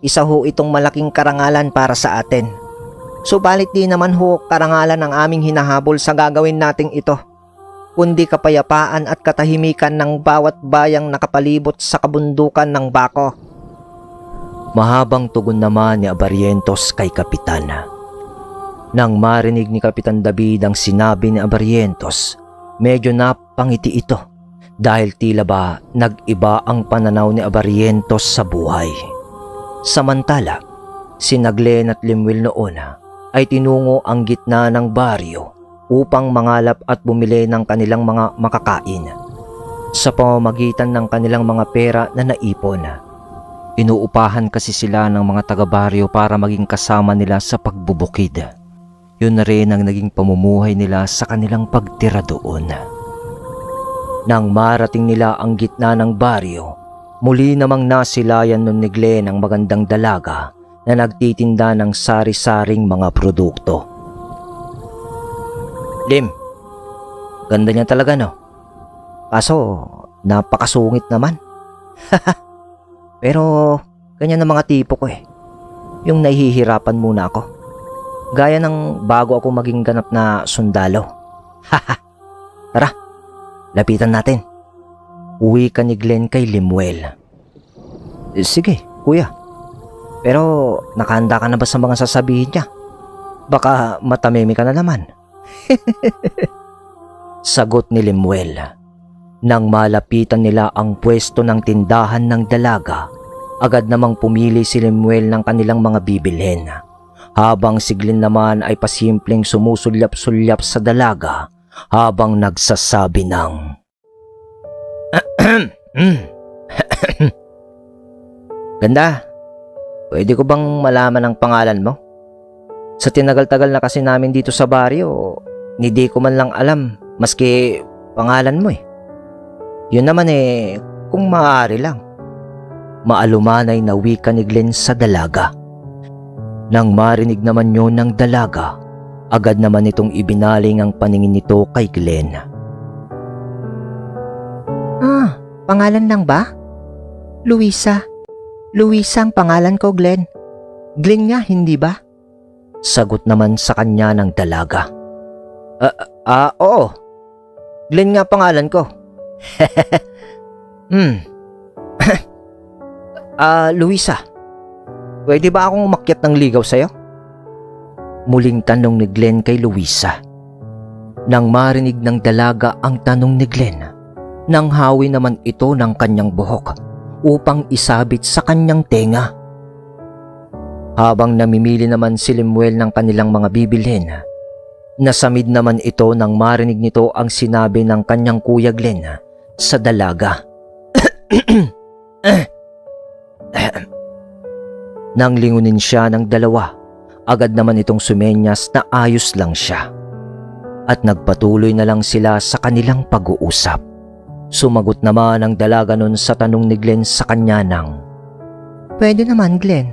isa ho itong malaking karangalan para sa atin. Subalit di naman ho karangalan ang aming hinahabol sa gagawin nating ito, kundi kapayapaan at katahimikan ng bawat bayang nakapalibot sa kabundukan ng Baco. Mahabang tugon naman ni Abarrientos kay Kapitan. Nang marinig ni Kapitan David ang sinabi ni Abarrientos, medyo napangiti ito dahil tila ba nag-iba ang pananaw ni Abarrientos sa buhay. Samantala, si Glenn at Lemuel noon ay tinungo ang gitna ng baryo upang mangalap at bumili ng kanilang mga makakain. Sa pamamagitan ng kanilang mga pera na naipon, inuupahan kasi sila ng mga taga-baryo para maging kasama nila sa pagbubukid. Yun na rin ang naging pamumuhay nila sa kanilang pagtira doon. Nang marating nila ang gitna ng baryo, muli namang nasilayan nun ni Glenn ang magandang dalaga na nagtitinda ng sari-saring mga produkto. Lim, ganda niya talaga no? Kaso, napakasungit naman. Pero, ganyan ang mga tipo ko eh. Yung nahihirapan muna ako. Gaya ng bago ako maging ganap na sundalo. Tara, lapitan natin. Uwi ka ni Glenn kay Lemuel. Sige, kuya. Pero, nakahanda ka na ba sa mga sasabihin niya? Baka matamimi ka na naman. Sagot ni Lemuel. Nang malapitan nila ang pwesto ng tindahan ng dalaga, agad namang pumili si Lemuel ng kanilang mga bibilhin. Habang si Glenn naman ay pasimpleng sumusulyap-sulyap sa dalaga habang nagsasabi ng Ganda, pwede ko bang malaman ang pangalan mo? Sa tinagal-tagal na kasi namin dito sa baryo, hindi ko man lang alam maski pangalan mo eh. Yun naman eh, kung maaari lang, maalumanay na wika ni Glenn sa dalaga. Nang marinig naman yon ng dalaga, agad naman itong ibinaling ang paningin nito kay Glenn. Pangalan lang ba? Luisa. Luisa ang pangalan ko, Glenn. Glenn nga, hindi ba? Sagot naman sa kanya ng dalaga. Oo. Glenn nga pangalan ko. Luisa, pwede ba akong umakyat ng ligaw sa'yo? Muling tanong ni Glenn kay Luisa. Nang marinig ng dalaga ang tanong ni Glenn, nang hawi naman ito ng kanyang buhok upang isabit sa kanyang tenga. Habang namimili naman si Lemuel ng kanilang mga bibilhin, nasamid naman ito nang marinig nito ang sinabi ng kanyang kuya Glenn sa dalaga. Nang lingunin siya ng dalawa, agad naman itong sumenyas na ayos lang siya. At nagpatuloy na lang sila sa kanilang pag-uusap. Sumagot naman ang dalaga nun sa tanong ni Glenn sa kanya ng, Pwede naman, Glenn.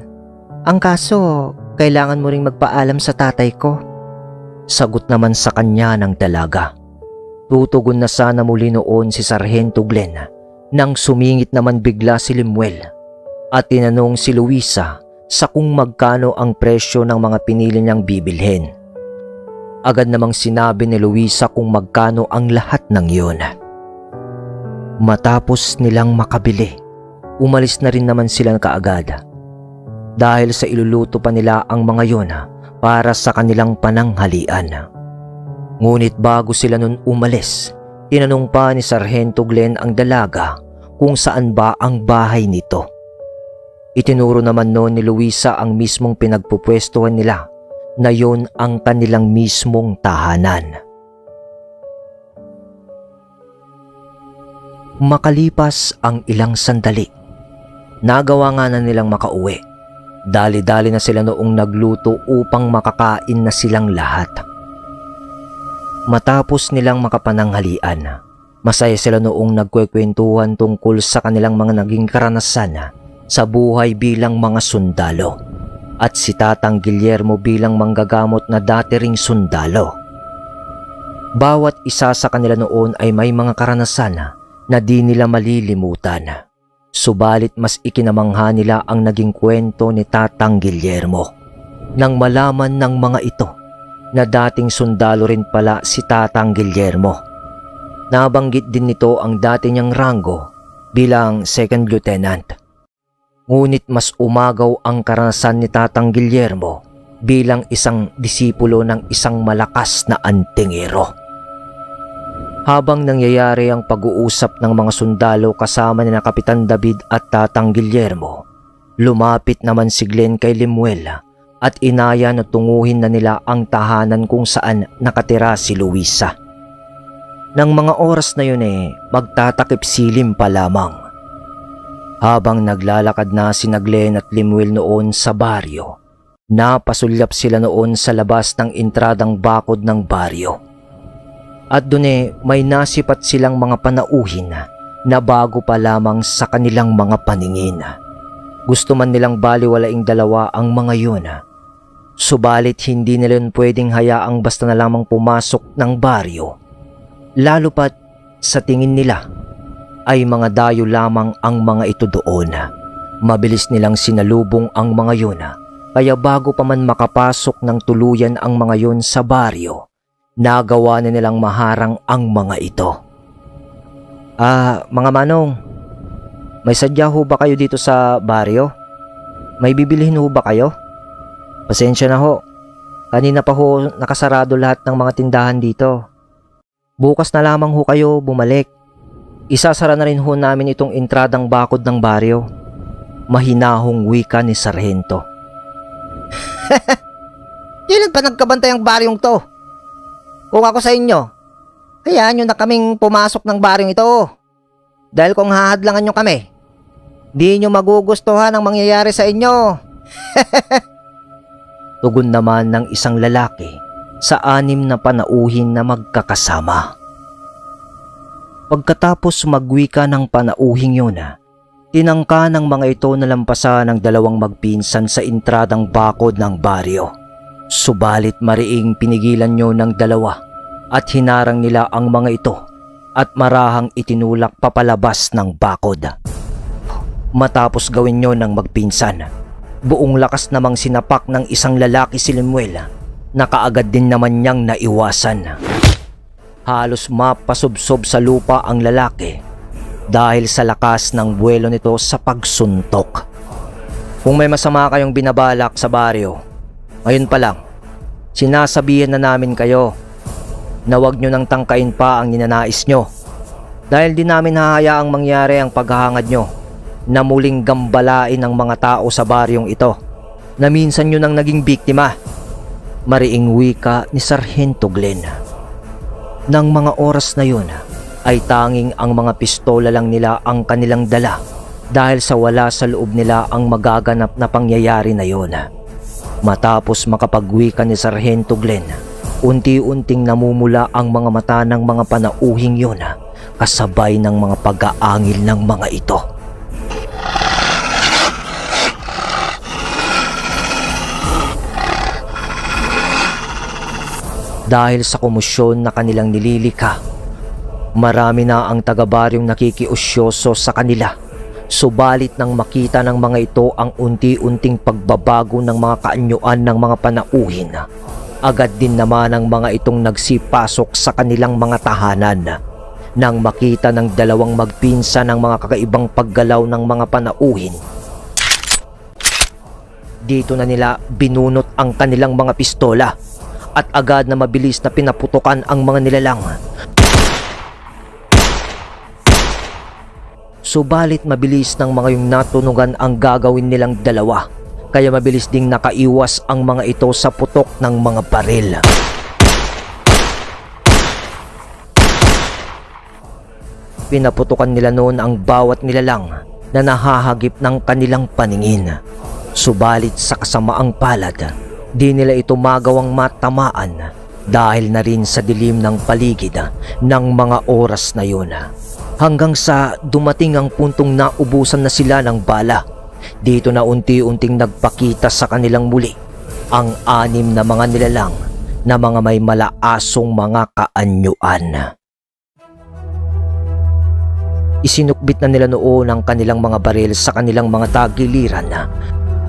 Ang kaso, kailangan mo ring magpaalam sa tatay ko. Sagot naman sa kanya ng dalaga. Tutugon na sana muli noon si Sargento Glenn nang sumingit naman bigla si Lemuel at tinanong si Luisa sa kung magkano ang presyo ng mga pinili niyang bibilhin. Agad namang sinabi ni Luisa kung magkano ang lahat ng iyon. Matapos nilang makabili, umalis na rin naman sila kaagad. Dahil sa iluluto pa nila ang mga yon para sa kanilang pananghalian. Ngunit bago sila nun umalis, tinanong pa ni Sargento Glenn ang dalaga kung saan ba ang bahay nito. Itinuro naman noon ni Luisa ang mismong pinagpupwestuhan nila na yon ang kanilang mismong tahanan. Makalipas ang ilang sandali, nagawa nga na nilang makauwi. Dali-dali na sila noong nagluto upang makakain na silang lahat. Matapos nilang makapananghalian, masaya sila noong nagkwekwentuhan tungkol sa kanilang mga naging karanasan sa buhay bilang mga sundalo at si Tatang Guillermo bilang manggagamot na dati ring sundalo. Bawat isa sa kanila noon ay may mga karanasan na di nila malilimutan. Subalit mas ikinamangha nila ang naging kwento ni Tatang Guillermo nang malaman ng mga ito na dating sundalo rin pala si Tatang Guillermo. Nabanggit din nito ang dati niyang ranggo bilang second lieutenant. Ngunit mas umagaw ang karanasan ni Tatang Guillermo bilang isang disipulo ng isang malakas na antingero. Habang nangyayari ang pag-uusap ng mga sundalo kasama ni Kapitan David at Tatang Guillermo, lumapit naman si Glenn kay Lemuel at inaya na tunguhin na nila ang tahanan kung saan nakatira si Luisa. Nang mga oras na yun magtatakip silim pa lamang. Habang naglalakad na si Glenn at Lemuel noon sa baryo, napasulyap sila noon sa labas ng entradang bakod ng baryo. At doon may nasipat silang mga panauhin na bago pa lamang sa kanilang mga paningin. Gusto man nilang baliwalaing dalawa ang mga yun. Subalit hindi nila yun pwedeng hayaang basta na lamang pumasok ng baryo. Lalo pat sa tingin nila ay mga dayo lamang ang mga ito doon. Mabilis nilang sinalubong ang mga yun. Kaya bago pa man makapasok ng tuluyan ang mga yun sa baryo, nagawa na nilang maharang ang mga ito. Mga manong, may sadya ho ba kayo dito sa baryo? May bibilihin ho ba kayo? Pasensya na ho, kanina pa ho nakasarado lahat ng mga tindahan dito. Bukas na lamang ho kayo bumalik. Isasara na rin ho namin itong entradang bakod ng baryo. Mahinahong wika ni Sargento. Kailan pa nagkabantay ang baryong to? Kung ako sa inyo, hayaan nyo na kaming pumasok ng baryong ito. Dahil kung hahadlangan nyo kami, di nyo magugustuhan ang mangyayari sa inyo. Tugon naman ng isang lalaki sa 6 na panauhin na magkakasama. Pagkatapos magwika ng panauhing yun, Tinangka ng mga ito na lampasan ng dalawang magpinsan sa intradang bakod ng baryo. Subalit mariing pinigilan nyo ng dalawa at hinarang nila ang mga ito at marahang itinulak papalabas ng bakod. Matapos gawin nyo ng magpinsan, buong lakas namang sinapak ng isang lalaki si Lemuel na kaagad din naman niyang naiwasan. Halos mapasubsob sa lupa ang lalaki dahil sa lakas ng buwelo nito sa pagsuntok. Kung may masama kayong binabalak sa baryo, ngayon pa lang, sinasabihan na namin kayo na huwag nyo nang tangkain pa ang ninanais nyo. Dahil di namin hahayaang mangyari ang paghahangad nyo na muling gambalain ang mga tao sa baryong ito na minsan nyo nang naging biktima. Mariing wika ni Sargento Glenn. Nang mga oras na yun, ay tanging ang mga pistola lang nila ang kanilang dala dahil sa wala sa loob nila ang magaganap na pangyayari na yun. Matapos makapagwika ni Sargento Glenn, unti-unting namumula ang mga mata ng mga panauhing yun kasabay ng mga pag-aangil ng mga ito. Dahil sa komosyon na kanilang nililika, marami na ang taga-baryong nakikiusyoso sa kanila. Subalit nang makita ng mga ito ang unti-unting pagbabago ng mga kaanyuan ng mga panauhin, agad din naman ang mga itong nagsipasok sa kanilang mga tahanan. Nang makita ng dalawang magpinsan ng mga kakaibang paggalaw ng mga panauhin, dito na nila binunot ang kanilang mga pistola at agad na mabilis na pinaputukan ang mga nilalang. Subalit mabilis ng mga yung natunugan ang gagawin nilang dalawa, kaya mabilis ding nakaiwas ang mga ito sa putok ng mga baril. Pinaputukan nila noon ang bawat nilalang na nahahagip ng kanilang paningin. Subalit sa kasamaang palad, di nila ito magawang matamaan dahil na rin sa dilim ng paligid ng mga oras na yun. Hanggang sa dumating ang puntong naubusan na sila ng bala. Dito na unti-unting nagpakita sa kanilang muli ang 6 na mga nilalang na mga may malaasong mga kaanyuan. Isinukbit na nila noon ang kanilang mga baril sa kanilang mga tagiliran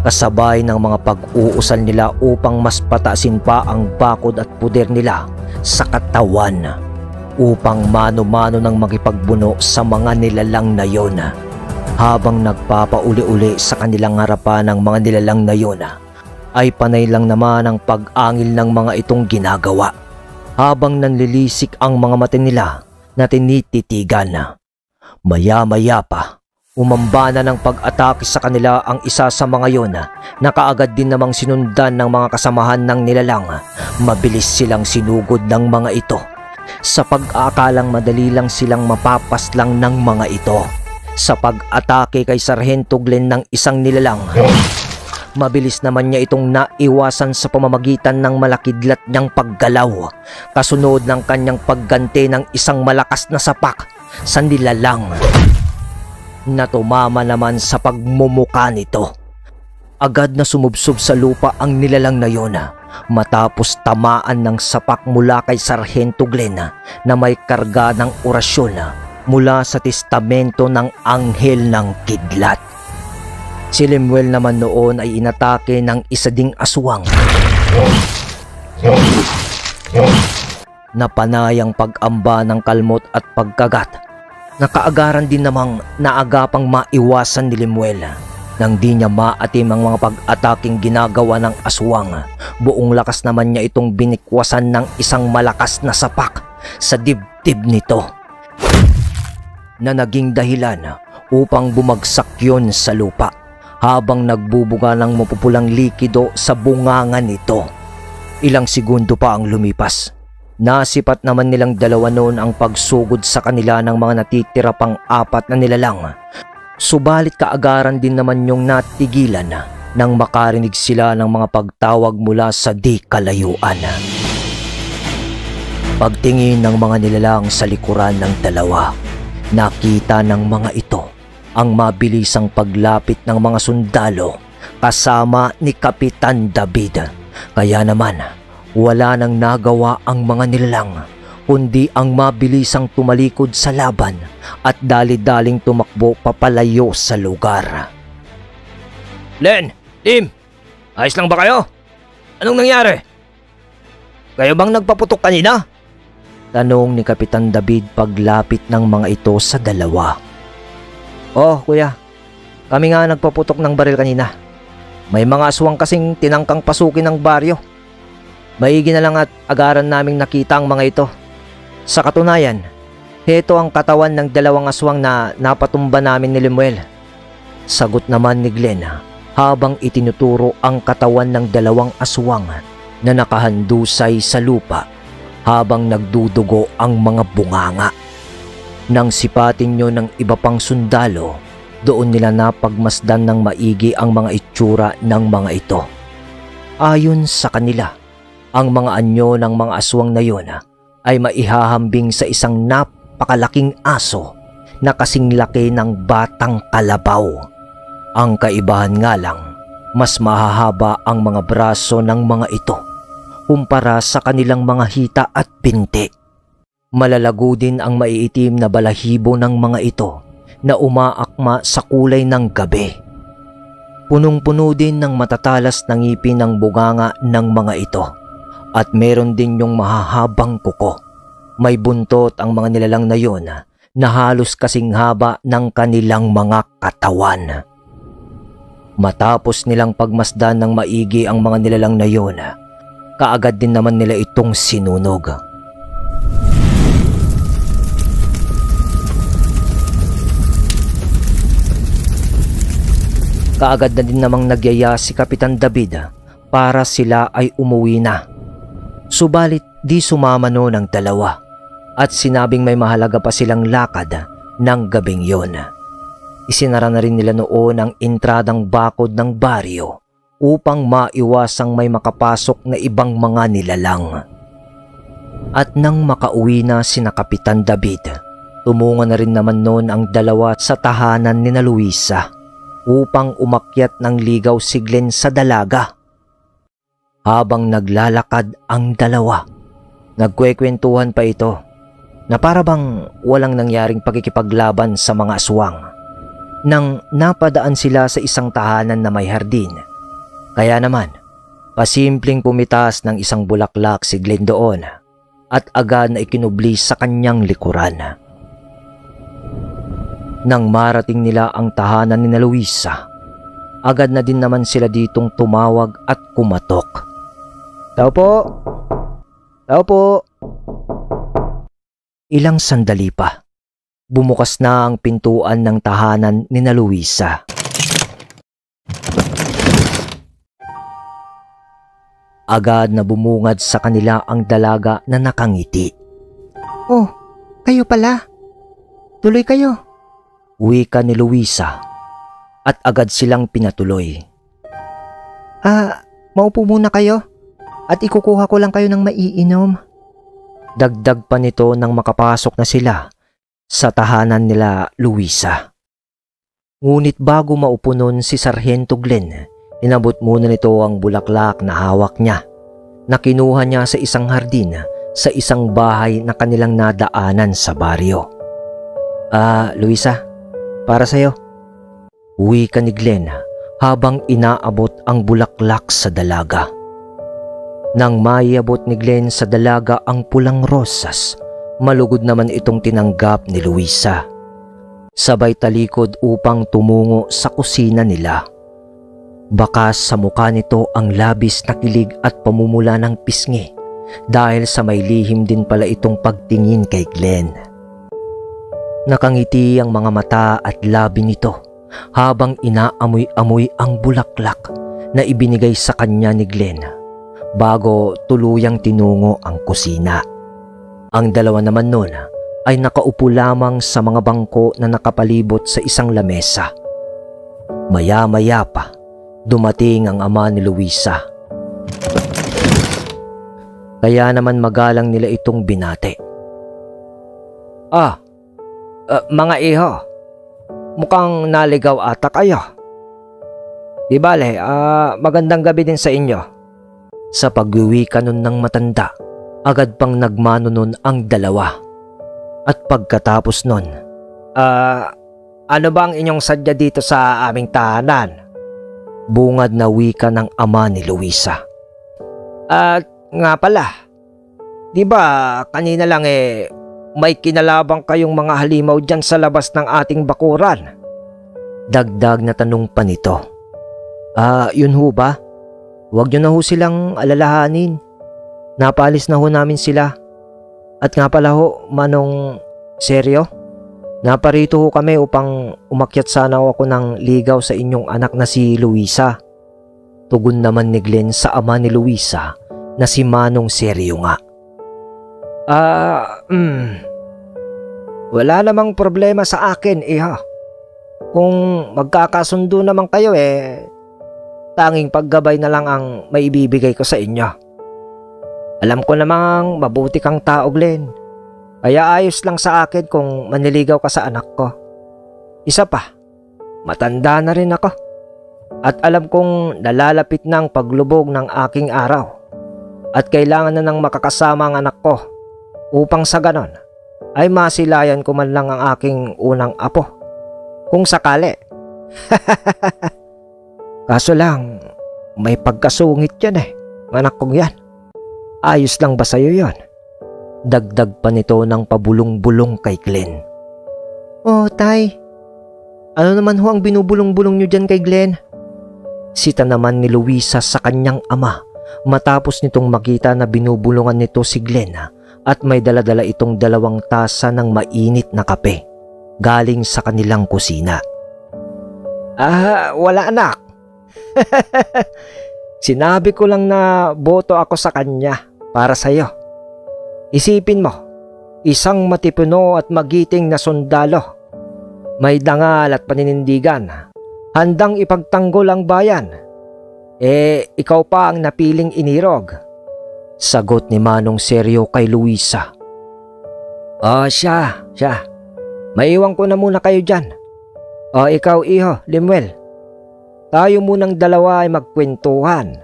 kasabay ng mga pag-uusal nila upang mas pataasin pa ang bakod at puder nila sa katawan upang mano-mano nang makipagbuno sa mga nilalang na yon. Habang nagpapauli-uli sa kanilang harapan ng mga nilalang na yon, ay panay lang naman ang pag-angil ng mga itong ginagawa habang nanlilisik ang mga mata nila na tinititigan. Maya-maya pa, umamba na ng pag-atake sa kanila ang isa sa mga yon na kaagad din namang sinundan ng mga kasamahan ng nilalang. Mabilis silang sinugod ng mga ito sa pag-aakalang madali lang silang mapapaslang ng mga ito. Sa pag-atake kay Sargento Glenn ng isang nilalang, mabilis naman niya itong naiwasan sa pamamagitan ng malakidlat niyang paggalaw, kasunod ng kanyang pagganti ng isang malakas na sapak sa nilalang na tumama naman sa pagmumuka nito. Agad na sumubsob sa lupa ang nilalang na yon matapos tamaan ng sapak mula kay Sargento Glenn na may karga ng orasyon mula sa testamento ng anghel ng kidlat. Si Lemuel naman noon ay inatake ng isa ding aswang na panayang pag-amba ng kalmot at pagkagat. Nakaagaran din namang naagapang maiwasan ni Lemuel nang di niya maatim ang mga pag-ataking ginagawa ng aswang. Buong lakas naman niya itong binikwasan ng isang malakas na sapak sa dibdib nito na naging dahilan upang bumagsak yon sa lupa habang nagbubuga ng mapupulang likido sa bunganga nito. Ilang segundo pa ang lumipas. Nasipat naman nilang dalawa noon ang pagsugod sa kanila ng mga natitira pang 4 na nilalang. Subalit kaagaran din naman yung natigilan nang makarinig sila ng mga pagtawag mula sa di kalayuan. Pagtingin ng mga nilalang sa likuran ng dalawa, nakita ng mga ito ang mabilisang paglapit ng mga sundalo kasama ni Kapitan David. Kaya naman wala nang nagawa ang mga nilalang kundi ang mabilisang tumalikod sa laban at dali-daling tumakbo papalayo sa lugar. Len, Tim, ayos lang ba kayo? Anong nangyari? Kayo bang nagpaputok kanina? Tanong ni Kapitan David paglapit ng mga ito sa dalawa. Oh, kuya. Kami nga nagpaputok ng baril kanina. May mga aswang kasing tinangkang pasukin ng baryo. Maigi na lang at agaran naming nakita ang mga ito. Sa katunayan, heto ang katawan ng dalawang aswang na napatumba namin ni Lemuel. Sagot naman ni Glenn habang itinuturo ang katawan ng dalawang aswang na nakahandusay sa lupa habang nagdudugo ang mga bunganga. Nang sipatin nyo ng iba pang sundalo, doon nila napagmasdan ng maigi ang mga itsura ng mga ito. Ayon sa kanila, ang mga anyo ng mga aswang na yun ay maihahambing sa isang napakalaking aso na kasing laki ng batang kalabaw. Ang kaibahan nga lang, mas mahahaba ang mga braso ng mga ito kumpara sa kanilang mga hita at binti. Malalago din ang maiitim na balahibo ng mga ito na umaakma sa kulay ng gabi. Punong-puno din ng matatalas na ngipin ng bunganga ng mga ito at meron din yung mahahabang kuko. May buntot ang mga nilalang na yun na halos kasing haba ng kanilang mga katawan. Matapos nilang pagmasdan ng maigi ang mga nilalang na yun, kaagad din naman nila itong sinunog. Kaagad na din namang nagyaya si Kapitan David para sila ay umuwi na. Subalit di sumama noon ang dalawa at sinabing may mahalaga pa silang lakad ng gabing yon. Isinara na rin nila noon ang entradang bakod ng baryo upang maiwasang may makapasok na ibang mga nilalang. At nang makauwi na sina Kapitan David, tumungo na rin naman noon ang dalawa sa tahanan ni na Luisa upang umakyat ng ligaw si Glenn sa dalaga. Habang naglalakad ang dalawa, nagkwekwentuhan pa ito na para bang walang nangyaring pagkikipaglaban sa mga aswang. Nang napadaan sila sa isang tahanan na may hardin, kaya naman pasimpleng pumitas ng isang bulaklak si Glenn doon at agad na ikinubli sa kanyang likuran. Nang marating nila ang tahanan ni na Luisa, agad na din naman sila ditong tumawag at kumatok. Tao po! Tao po! Ilang sandali pa, bumukas na ang pintuan ng tahanan ni na Luisa. Agad na bumungad sa kanila ang dalaga na nakangiti. Oh, kayo pala. Tuloy kayo. Wika ni Luisa at agad silang pinatuloy. Maupo muna kayo at ikukuha ko lang kayo ng maiinom. Dagdag pa nito nang makapasok na sila sa tahanan nila Luisa. Ngunit bago maupo nun si Sargento Glenn, inabot muna nito ang bulaklak na hawak niya na kinuha niya sa isang hardin sa isang bahay na kanilang nadaanan sa baryo. Luisa, para sa'yo. Wika ni Glenn habang inaabot ang bulaklak sa dalaga. Nang maiabot ni Glenn sa dalaga ang pulang rosas, malugod naman itong tinanggap ni Luisa. Sabay talikod upang tumungo sa kusina nila. Bakas sa mukha nito ang labis na kilig at pamumula ng pisngi dahil sa may lihim din pala itong pagtingin kay Glenn. Nakangiti ang mga mata at labi nito habang inaamoy-amoy ang bulaklak na ibinigay sa kanya ni Glenn bago tuluyang tinungo ang kusina. Ang dalawa naman noon ay nakaupo lamang sa mga bangko na nakapalibot sa isang lamesa. Maya-maya pa, dumating ang ama ni Luisa. Kaya naman magalang nila itong binate. Mga iho, mukhang naligaw ata kayo. Di bale, magandang gabi din sa inyo. Sa pagwiwika nun ng matanda, agad pang nagmano nun ang dalawa. At pagkatapos nun, Ano ba ang inyong sadya dito sa aming tahanan? bungad na wika ng ama ni Luisa. At nga pala, di ba kanina lang may kinalabang kayong mga halimaw dyan sa labas ng ating bakuran? Dagdag na tanong pa nito. Yun ho ba? Huwag nyo na ho silang alalahanin. Napalis na ho namin sila. At nga pala ho, Manong Seryo, naparito ho kami upang umakyat sana ho ako ng ligaw sa inyong anak na si Luisa. Tugon naman ni Glenn sa ama ni Luisa na si Manong Seryo nga. Wala namang problema sa akin, iha. Kung magkakasundo naman kayo tanging paggabay na lang ang maibibigay ko sa inyo. Alam ko namang mabuti kang tao, Glenn. Kaya ayos lang sa akin kung maniligaw ka sa anak ko. Isa pa, matanda na rin ako. At alam kong nalalapit na ang paglubog ng aking araw. At kailangan na ng makakasama ang anak ko upang sa ganon ay masilayan ko man lang ang aking unang apo. Kung sakali. Kaso lang, may pagkasungit yan anak kong yan. Ayos lang ba sa'yo yan? Dagdag pa nito ng pabulong-bulong kay Glenn. Oh, tay. Ano naman ho ang binubulong-bulong nyo dyan kay Glenn? Sita naman ni Luisa sa kanyang ama matapos nitong makita na binubulungan nito si Glenn at may daladala itong 2 tasa ng mainit na kape galing sa kanilang kusina. Wala anak. Sinabi ko lang na boto ako sa kanya para sa'yo. Isipin mo, isang matipuno at magiting na sundalo. May dangal at paninindigan. Handang ipagtanggol ang bayan. Ikaw pa ang napiling inirog. Sagot ni Manong Seryo kay Luisa. Siya. Maiwan ko na muna kayo dyan. Ikaw iho, Limuel. Tayo munang dalawa ay magkwentuhan.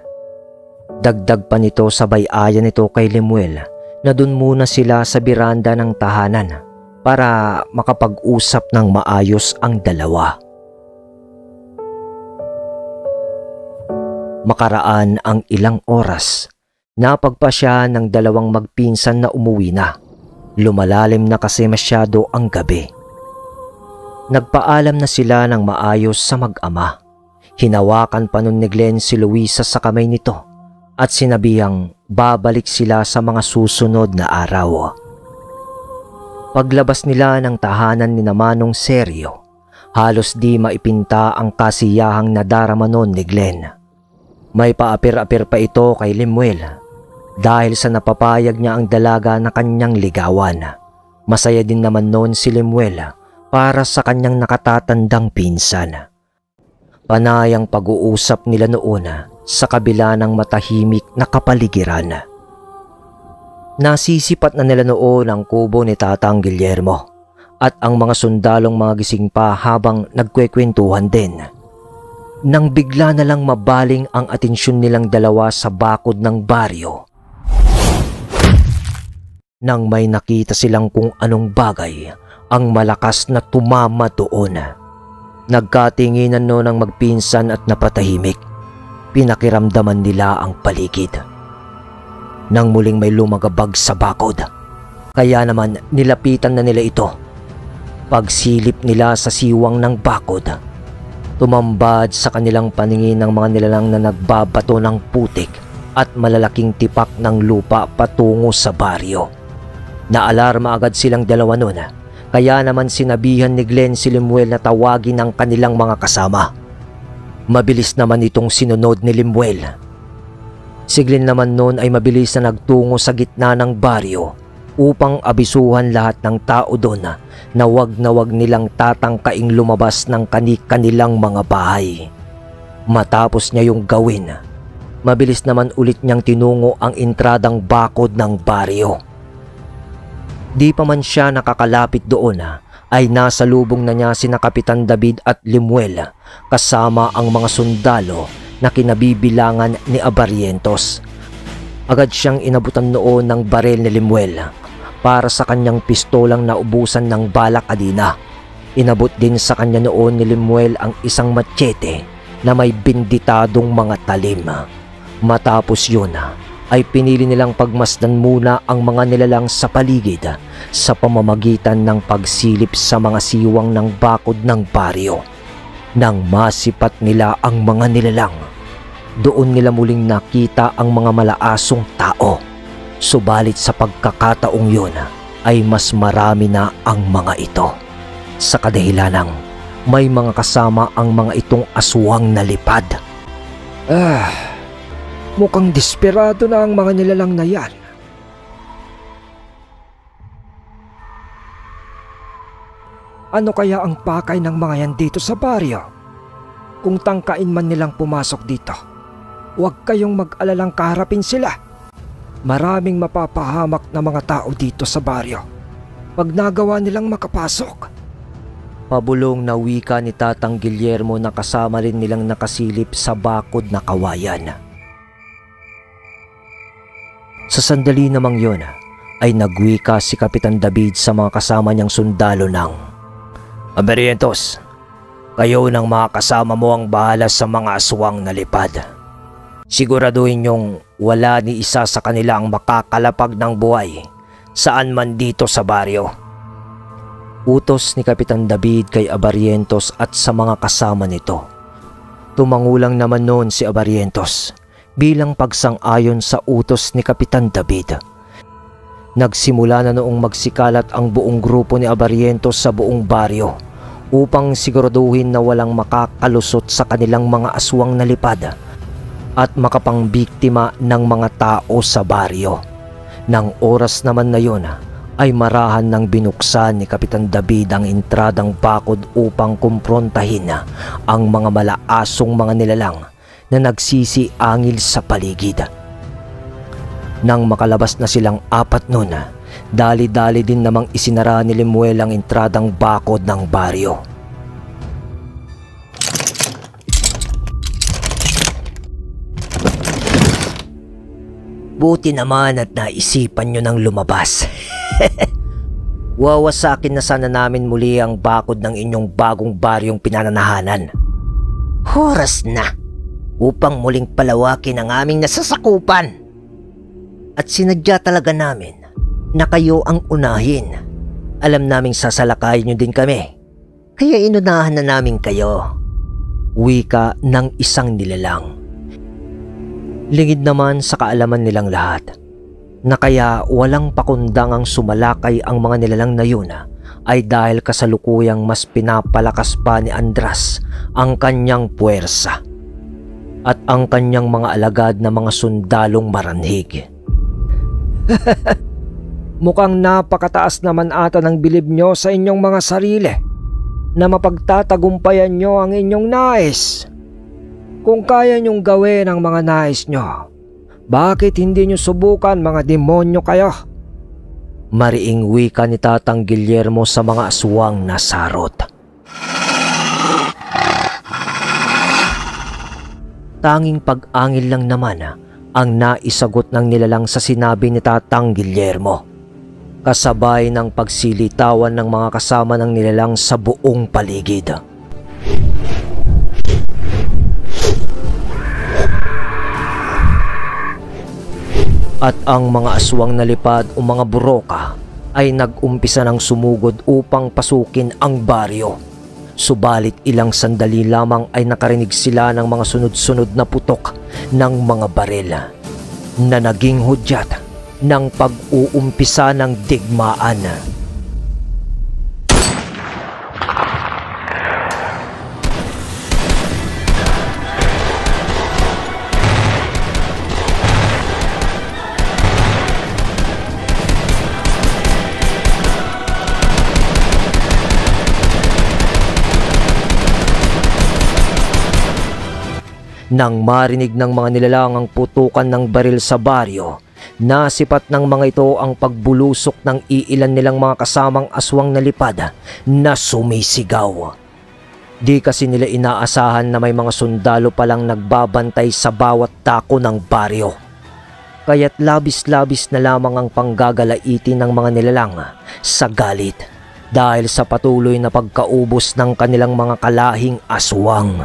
Dagdag pa nito sabay aya nito kay Limuel na dun muna sila sa biranda ng tahanan para makapag-usap ng maayos ang dalawa. Makaraan ang ilang oras, napagpa siya ng 2 magpinsan na umuwi na. Lumalalim na kasi masyado ang gabi. Nagpaalam na sila ng maayos sa mag-ama. Hinawakan pa nun ni Glenn si Luisa sa kamay nito at sinabihang babalik sila sa mga susunod na araw. Paglabas nila ng tahanan ni Manong Seryo, halos di maipinta ang kasiyahang nadarama nun ni Glenn. May paapir-apir pa ito kay Limuel dahil sa napapayag niya ang dalaga na kanyang ligawan. Masaya din naman noon si Limuel para sa kanyang nakatatandang pinsan. Panayang pag-uusap nila noon sa kabila ng matahimik na kapaligiran. Nasisipat na nila noon ang kubo ni Tatang Guillermo at ang mga sundalong mga gising pa habang nagkwekwentuhan din. Nang bigla na lang mabaling ang atensyon nilang dalawa sa bakod ng baryo. Nang may nakita silang kung anong bagay ang malakas na tumama doon. Nagkatinginan noon ang magpinsan at napatahimik. Pinakiramdaman nila ang paligid. Nang muling may lumagabag sa bakod, kaya naman nilapitan na nila ito. Pagsilip nila sa siwang ng bakod, tumambad sa kanilang paningin ng mga nilalang na nagbabato ng putik at malalaking tipak ng lupa patungo sa baryo. Naalarma agad silang dalawa noon, kaya naman sinabihan ni Glenn si Limuel na tawagin ang kanilang mga kasama. Mabilis naman itong sinunod ni Limuel. Si Glenn naman noon ay mabilis na nagtungo sa gitna ng baryo upang abisuhan lahat ng tao doon na wag nilang tatangkaing lumabas ng kanilang mga bahay. Matapos niya yung gawin, mabilis naman ulit niyang tinungo ang entradang bakod ng baryo. Di pa man siya nakakalapit doon ay nasa lubong na niya sina Kapitan David at Limuel kasama ang mga sundalo na kinabibilangan ni Abarrientos. Agad siyang inabutan noon ng baril ni Limuel para sa kanyang pistolang naubusan ng balak kanina. Inabot din sa kanya noon ni Limuel ang isang machete na may binditadong mga talim. Matapos yun ay pinili nilang pagmasdan muna ang mga nilalang sa paligid sa pamamagitan ng pagsilip sa mga siwang ng bakod ng baryo. Nang masipat nila ang mga nilalang, doon nila muling nakita ang mga malaasong tao. Subalit sa pagkakataong yun ay mas marami na ang mga ito. Sa kadahilanang may mga kasama ang mga itong aswang na lipad. Mukhang desperado na ang mga nilalang na yan. Ano kaya ang pakay ng mga yan dito sa baryo? Kung tangkain man nilang pumasok dito, huwag kayong mag-alalang kaharapin sila. Maraming mapapahamak na mga tao dito sa baryo pag nagawa nilang makapasok. Pabulong na wika ni Tatang Guillermo na kasama rin nilang nakasilip sa bakod na kawayan. Sa sandali namang yun ay nagwika si Kapitan David sa mga kasama niyang sundalo ng, "Abarrientos, kayo ng mga kasama mo ang bahala sa mga aswang na lipad. Siguraduhin niyong wala ni isa sa kanila ang makakalapag ng buhay saan man dito sa baryo." Utos ni Kapitan David kay Abarrientos at sa mga kasama nito. Tumangulang naman noon si Abarrientos bilang pagsang-ayon sa utos ni Kapitan David. Nagsimula na noong magsikalat ang buong grupo ni Abarrientos sa buong baryo upang siguraduhin na walang makakalusot sa kanilang mga aswang na lipad at makapangbiktima ng mga tao sa baryo. Nang oras naman na yun ay marahan ng binuksan ni Kapitan David ang entradang bakod upang kumprontahin ang mga malaasong mga nilalang na nagsisiangil sa paligid. Nang makalabas na silang apat nun, dali-dali din namang isinara ni Limuel ang entradang bakod ng baryo. Buti naman at naisipan nyo ng lumabas. Wawasakin na sana namin muli ang bakod ng inyong bagong baryong pinananahanan. Oras na upang muling palawakin ang aming nasasakupan. At sinadya talaga namin na kayo ang unahin. Alam naming sasalakayin nyo din kami, kaya inunahan na namin kayo. Wika ng isang nilalang. Lingid naman sa kaalaman nilang lahat na kaya walang pakundang ang sumalakay ang mga nilalang na yun ay dahil kasalukuyang mas pinapalakas pa ni Andras ang kanyang puwersa at ang kanyang mga alagad na mga sundalong maranhig. Mukhang napakataas naman ata ng bilib nyo sa inyong mga sarili na mapagtatagumpayan nyo ang inyong nais. Kung kaya nyong gawin ang mga nais nyo, bakit hindi nyo subukan mga demonyo kayo? Mariing wika ni Tatang Guillermo sa mga aswang na sarot. Tanging pag-angil lang naman ang naisagot ng nilalang sa sinabi ni Tatang Guillermo, kasabay ng pagsilitawan ng mga kasama ng nilalang sa buong paligid. At ang mga aswang na lipad o mga buroka ay nag-umpisa ng sumugod upang pasukin ang baryo. Subalit ilang sandali lamang ay nakarinig sila ng mga sunod-sunod na putok ng mga baril na naging hudyat ng pag-uumpisa ng digmaan. Nang marinig ng mga nilalang ang putukan ng baril sa baryo, Nasipat ng mga ito ang pagbulusok ng iilan nilang mga kasamang aswang na lipad na sumisigaw. Di kasi nila inaasahan na may mga sundalo palang nagbabantay sa bawat dako ng baryo. Kaya't labis-labis na lamang ang panggagalaitin ng mga nilalang sa galit dahil sa patuloy na pagkaubos ng kanilang mga kalahing aswang.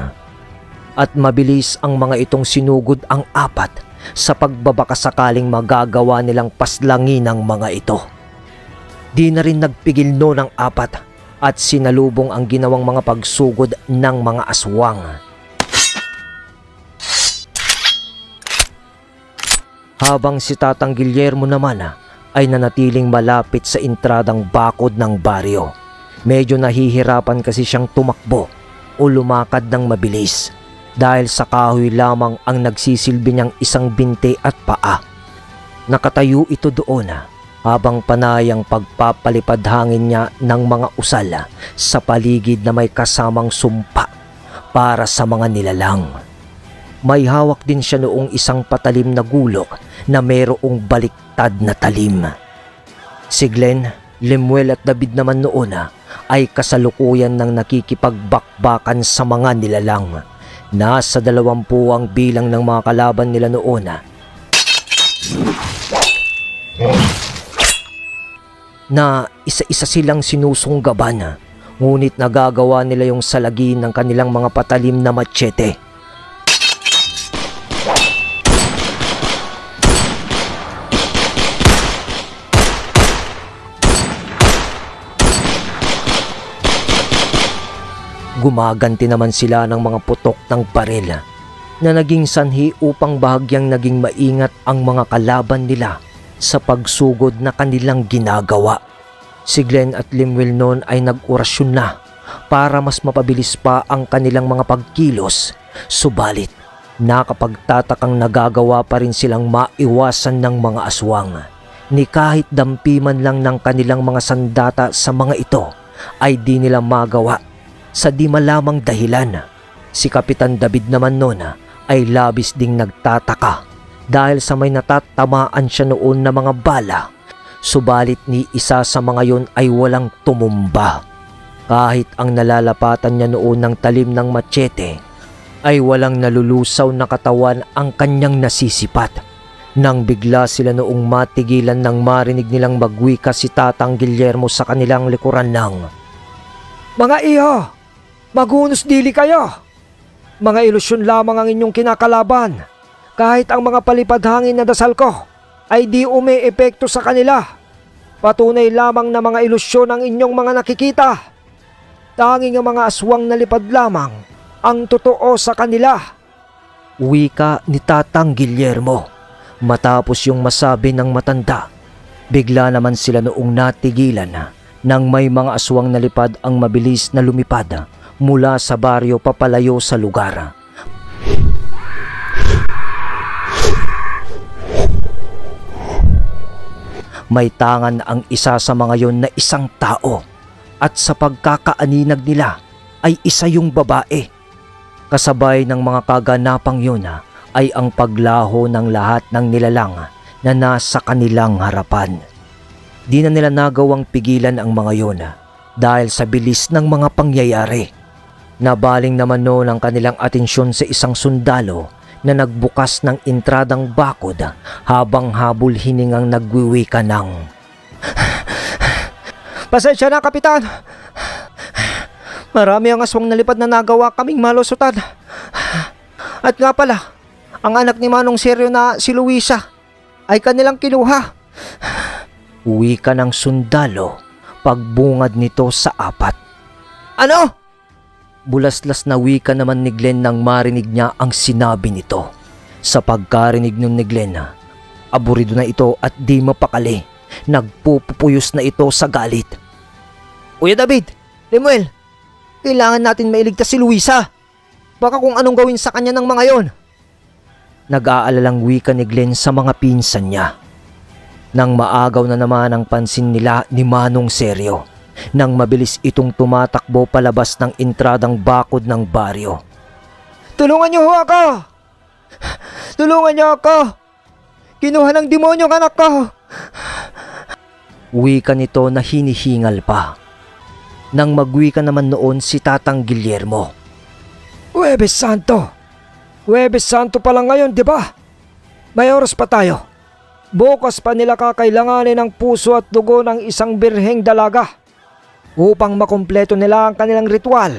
At mabilis ang mga itong sinugod ang apat sa pagbabakasakaling magagawa nilang paslangin ng mga ito. Di na rin nagpigil noon ang apat at sinalubong ang ginawang mga pagsugod ng mga aswang. Habang si Tatang Guillermo naman ay nanatiling malapit sa intradang bakod ng baryo. Medyo nahihirapan kasi siyang tumakbo o lumakad ng mabilis dahil sa kahoy lamang ang nagsisilbi niyang isang binte at paa. Nakatayo ito doon habang panay ang pagpapalipad hangin niya ng mga usal sa paligid na may kasamang sumpa para sa mga nilalang. May hawak din siya noong isang patalim na gulok na mayroong baliktad na talim. Si Glenn, Lemuel at David naman noon ay kasalukuyan ng nakikipagbakbakan sa mga nilalang. Nasa 20 ang bilang ng mga kalaban nila noon na isa-isa silang sinusunggaban, ngunit nagagawa nila yung salagi ng kanilang mga patalim na machete. Gumaganti naman sila ng mga putok ng baril na naging sanhi upang bahagyang naging maingat ang mga kalaban nila sa pagsugod na kanilang ginagawa. Si Glenn at Lemuel noon ay nag-orasyon na para mas mapabilis pa ang kanilang mga pagkilos, subalit nakapagtatakang nagagawa pa rin silang maiwasan ng mga aswang. Ni kahit dampi man lang ng kanilang mga sandata sa mga ito ay di nila magawa. Sa di malamang dahilan, si Kapitan David naman noon ay labis ding nagtataka dahil sa may natatamaan siya noon na mga bala, subalit ni isa sa mga yon ay walang tumumba. Kahit ang nalalapatan niya noon ng talim ng machete ay walang nalulusaw na katawan ang kanyang nasisipat. Nang bigla sila noong matigilan nang marinig nilang magwika si Tatang Guillermo sa kanilang likuran ng, "Mga iho, magunos dili kayo! Mga ilusyon lamang ang inyong kinakalaban. Kahit ang mga palipad hangin na dasal ko ay di umi-epekto sa kanila. Patunay lamang na mga ilusyon ang inyong mga nakikita. Tanging ang mga aswang na lipad lamang ang totoo sa kanila." Wika ni Tatang Guillermo. Matapos yung masabi ng matanda, bigla naman sila noong natigilan nang may mga aswang na lipad ang mabilis na lumipad mula sa baryo papalayo sa lugar. May tangan ang isa sa mga yon na isang tao at sa pagkakaaninag nila ay isa yung babae. Kasabay ng mga kaganapang yun ay ang paglaho ng lahat ng nilalang na nasa kanilang harapan. Di na nila nagawang pigilan ang mga yon dahil sa bilis ng mga pangyayari. Nabaling naman noon ang kanilang atensyon sa isang sundalo na nagbukas ng intradang bakod habang habol hiningang nagwiwika ng, "Pasensya na, Kapitan. Marami ang aswang nalipad na nagawa kaming malusutan. At nga pala, ang anak ni Manong Seryo na si Luisa ay kanilang kinuha." Wika ng sundalo pagbungad nito sa apat. "Ano?" Bulaslas na wika naman ni Glenn nang marinig niya ang sinabi nito. Sa pagkarinig nun ni Glenn, aburido na ito at di mapakali. Nagpupupuyos na ito sa galit. "Kuya David, Lemuel, kailangan natin mailigtas si Luisa. Baka kung anong gawin sa kanya ng mga yon." Nag-aalalang wika ni Glenn sa mga pinsan niya. Nang maagaw na naman ang pansin nila ni Manong Seryo, nang mabilis itong tumatakbo palabas ng intradang bakod ng baryo. "Tulungan niyo ho ako! Tulungan niyo ako! Kinuha ng demonyo ang anak ko! Wika nito na hinihingal pa. Nang magwika naman noon si Tatang Guillermo. Huwebes Santo! Huwebes Santo pa lang ngayon, di ba? May oras pa tayo. Bukas pa nila kakailanganin ng puso at dugo ng isang birheng dalaga upang makumpleto nila ang kanilang ritual,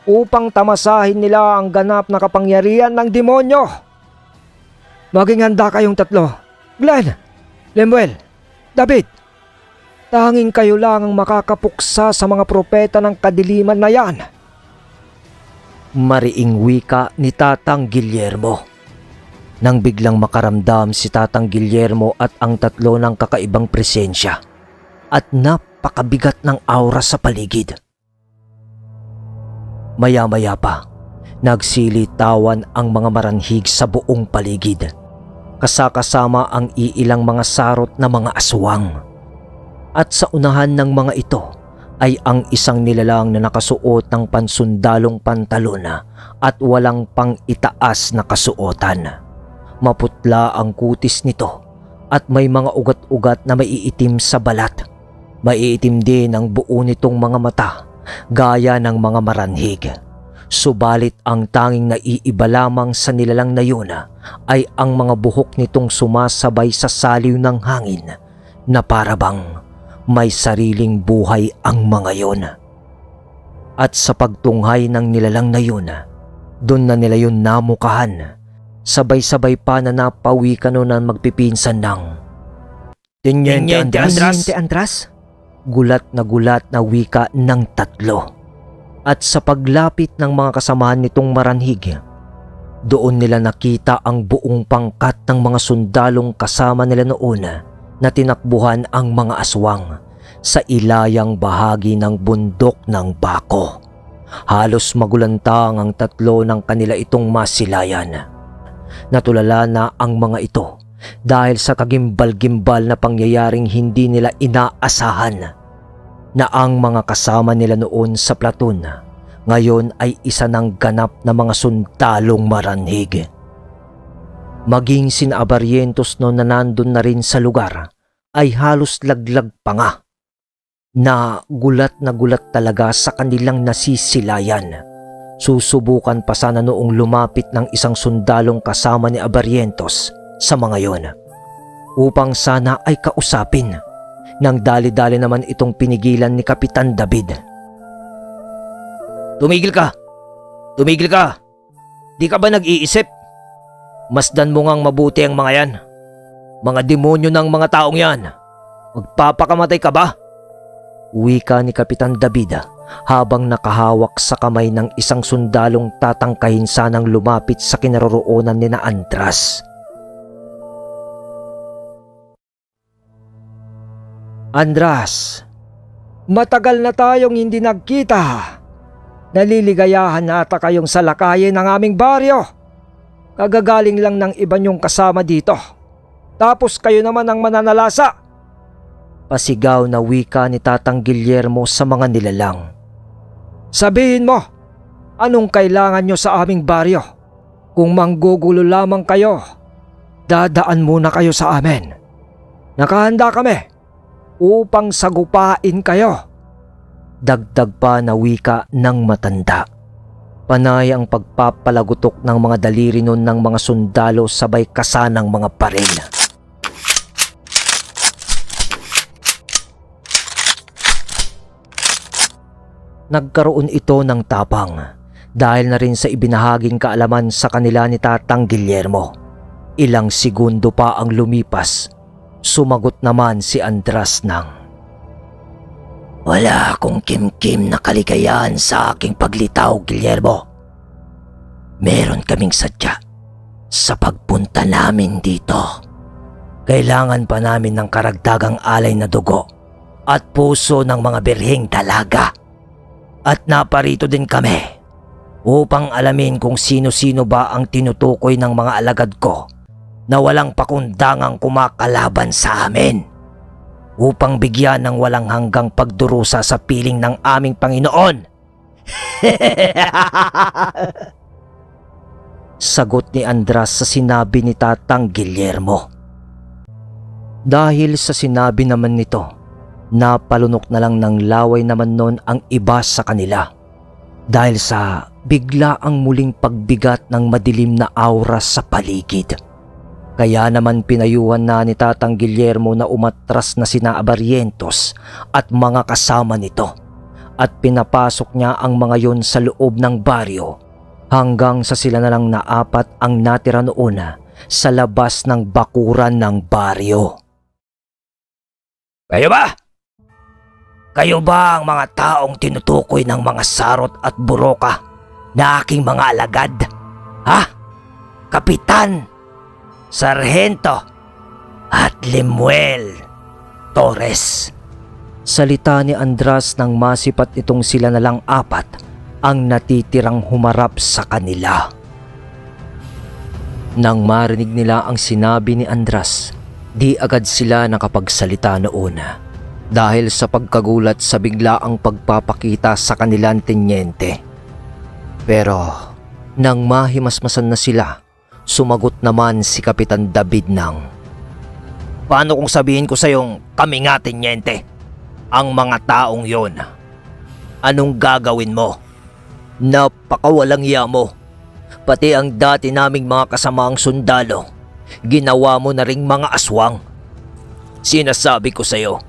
upang tamasahin nila ang ganap na kapangyarihan ng demonyo. Maging handa kayong tatlo. Glenn, Lemuel, David. Tanging kayo lang ang makakapuksa sa mga propeta ng kadiliman na yan. Mariing wika ni Tatang Guillermo. Nang biglang makaramdam si Tatang Guillermo at ang tatlo ng kakaibang presensya at napakabigat ng aura sa paligid. Maya-maya pa, nagsilitawan ang mga maranhig sa buong paligid, kasakasama ang iilang mga sarot na mga aswang. At sa unahan ng mga ito ay ang isang nilalang na nakasuot ng pansundalong pantalona at walang pang itaas na kasuotan. Maputla ang kutis nito at may mga ugat-ugat na maiitim sa balat. Maiitim din ang buo nitong mga mata gaya ng mga maranhig. Subalit ang tanging naiiba lamang sa nilalang na yun ay ang mga buhok nitong sumasabay sa saliw ng hangin na parabang may sariling buhay ang mga yun. At sa pagtunghay ng nilalang na yun, doon na nila yun namukahan. Sabay-sabay pa na napawi ka nun ang magpipinsan ng Teniente Andras? Gulat na wika ng tatlo. At sa paglapit ng mga kasamahan nitong maranhig, doon nila nakita ang buong pangkat ng mga sundalong kasama nila noon na tinakbuhan ang mga aswang sa ilayang bahagi ng bundok ng Bako. Halos magulantang ang tatlo ng kanila itong masilayan. Natulala na ang mga ito dahil sa kagimbal-gimbal na pangyayaring hindi nila inaasahan na ang mga kasama nila noon sa platoon ngayon ay isa ng ganap na mga sundalong maranhig. Maging sina Abarientos noon na nandun na rin sa lugar ay halos laglag pa nga. Na gulat talaga sa kanilang nasisilayan. Susubukan pa sana noong lumapit ng isang sundalong kasama ni Abarientos sa mga yon upang sana ay kausapin. Nang dali-dali naman itong pinigilan ni Kapitan David. Tumigil ka! Tumigil ka! Di ka ba nag-iisip? Masdan mo ngang mabuti ang mga yan. Mga demonyo ng mga taong yan. Magpapakamatay ka ba? Wika ni Kapitan David habang nakahawak sa kamay ng isang sundalong tatangkahin sanang lumapit sa kinaroroonan ni na Andras. Andras, matagal na tayong hindi nagkita. Naliligayahan na ata kayong salakayin ng aming baryo. Kagagaling lang ng iba niyong kasama dito. Tapos kayo naman ang mananalasa. Pasigaw na wika ni Tatang Guillermo sa mga nilalang. Sabihin mo, anong kailangan nyo sa aming baryo? Kung manggugulo lamang kayo, dadaan muna kayo sa amin. Nakahanda kami upang sagupain kayo. Dagdag pa na wika ng matanda. Panay ang pagpapalagutok ng mga daliri nun ng mga sundalo sabay kasanang mga baril. Nagkaroon ito ng tapang dahil na rin sa ibinahaging kaalaman sa kanila ni Tatang Guillermo. Ilang segundo pa ang lumipas, sumagot naman si Andras ng Wala akong kim-kim na kaligayahan sa aking paglitaw, Guillermo. Meron kaming sadya sa pagpunta namin dito. Kailangan pa namin ng karagdagang alay na dugo at puso ng mga birheng dalaga. At naparito din kami upang alamin kung sino-sino ba ang tinutukoy ng mga alagad ko na walang pakundangang kumakalaban sa amin upang bigyan ng walang hanggang pagdurusa sa piling ng aming Panginoon. Sagot ni Andras sa sinabi ni Tatang Guillermo. Dahil sa sinabi naman nito, napalunok na lang ng laway naman nun ang iba sa kanila. Dahil sa bigla ang muling pagbigat ng madilim na aura sa paligid. Kaya naman pinayuhan na ni Tatang Guillermo na umatras na sina Abarrientos at mga kasama nito. At pinapasok niya ang mga yon sa loob ng baryo hanggang sa sila na lang na apat ang natira noon sa labas ng bakuran ng baryo. Kayo ba? Kayo ba ang mga taong tinutukoy ng mga sarot at buroka na aking mga alagad? Ha? Kapitan, Sargento at Lemuel Torres. Salita ni Andras nang masipat itong sila na lang apat ang natitirang humarap sa kanila. Nang marinig nila ang sinabi ni Andras, di agad sila nakapagsalita noon dahil sa pagkagulat sa biglaang pagpapakita sa kanilang tenyente. Pero nang mahimasmasan na sila, sumagot naman si Kapitan David ng, paano kung sabihin ko sa iyong kami nga tenyente, ang mga taong yon? Anong gagawin mo? Napakawalang iya mo. Pati ang dati naming mga kasamaang sundalo, ginawa mo na ring mga aswang. Sinasabi ko sa iyo,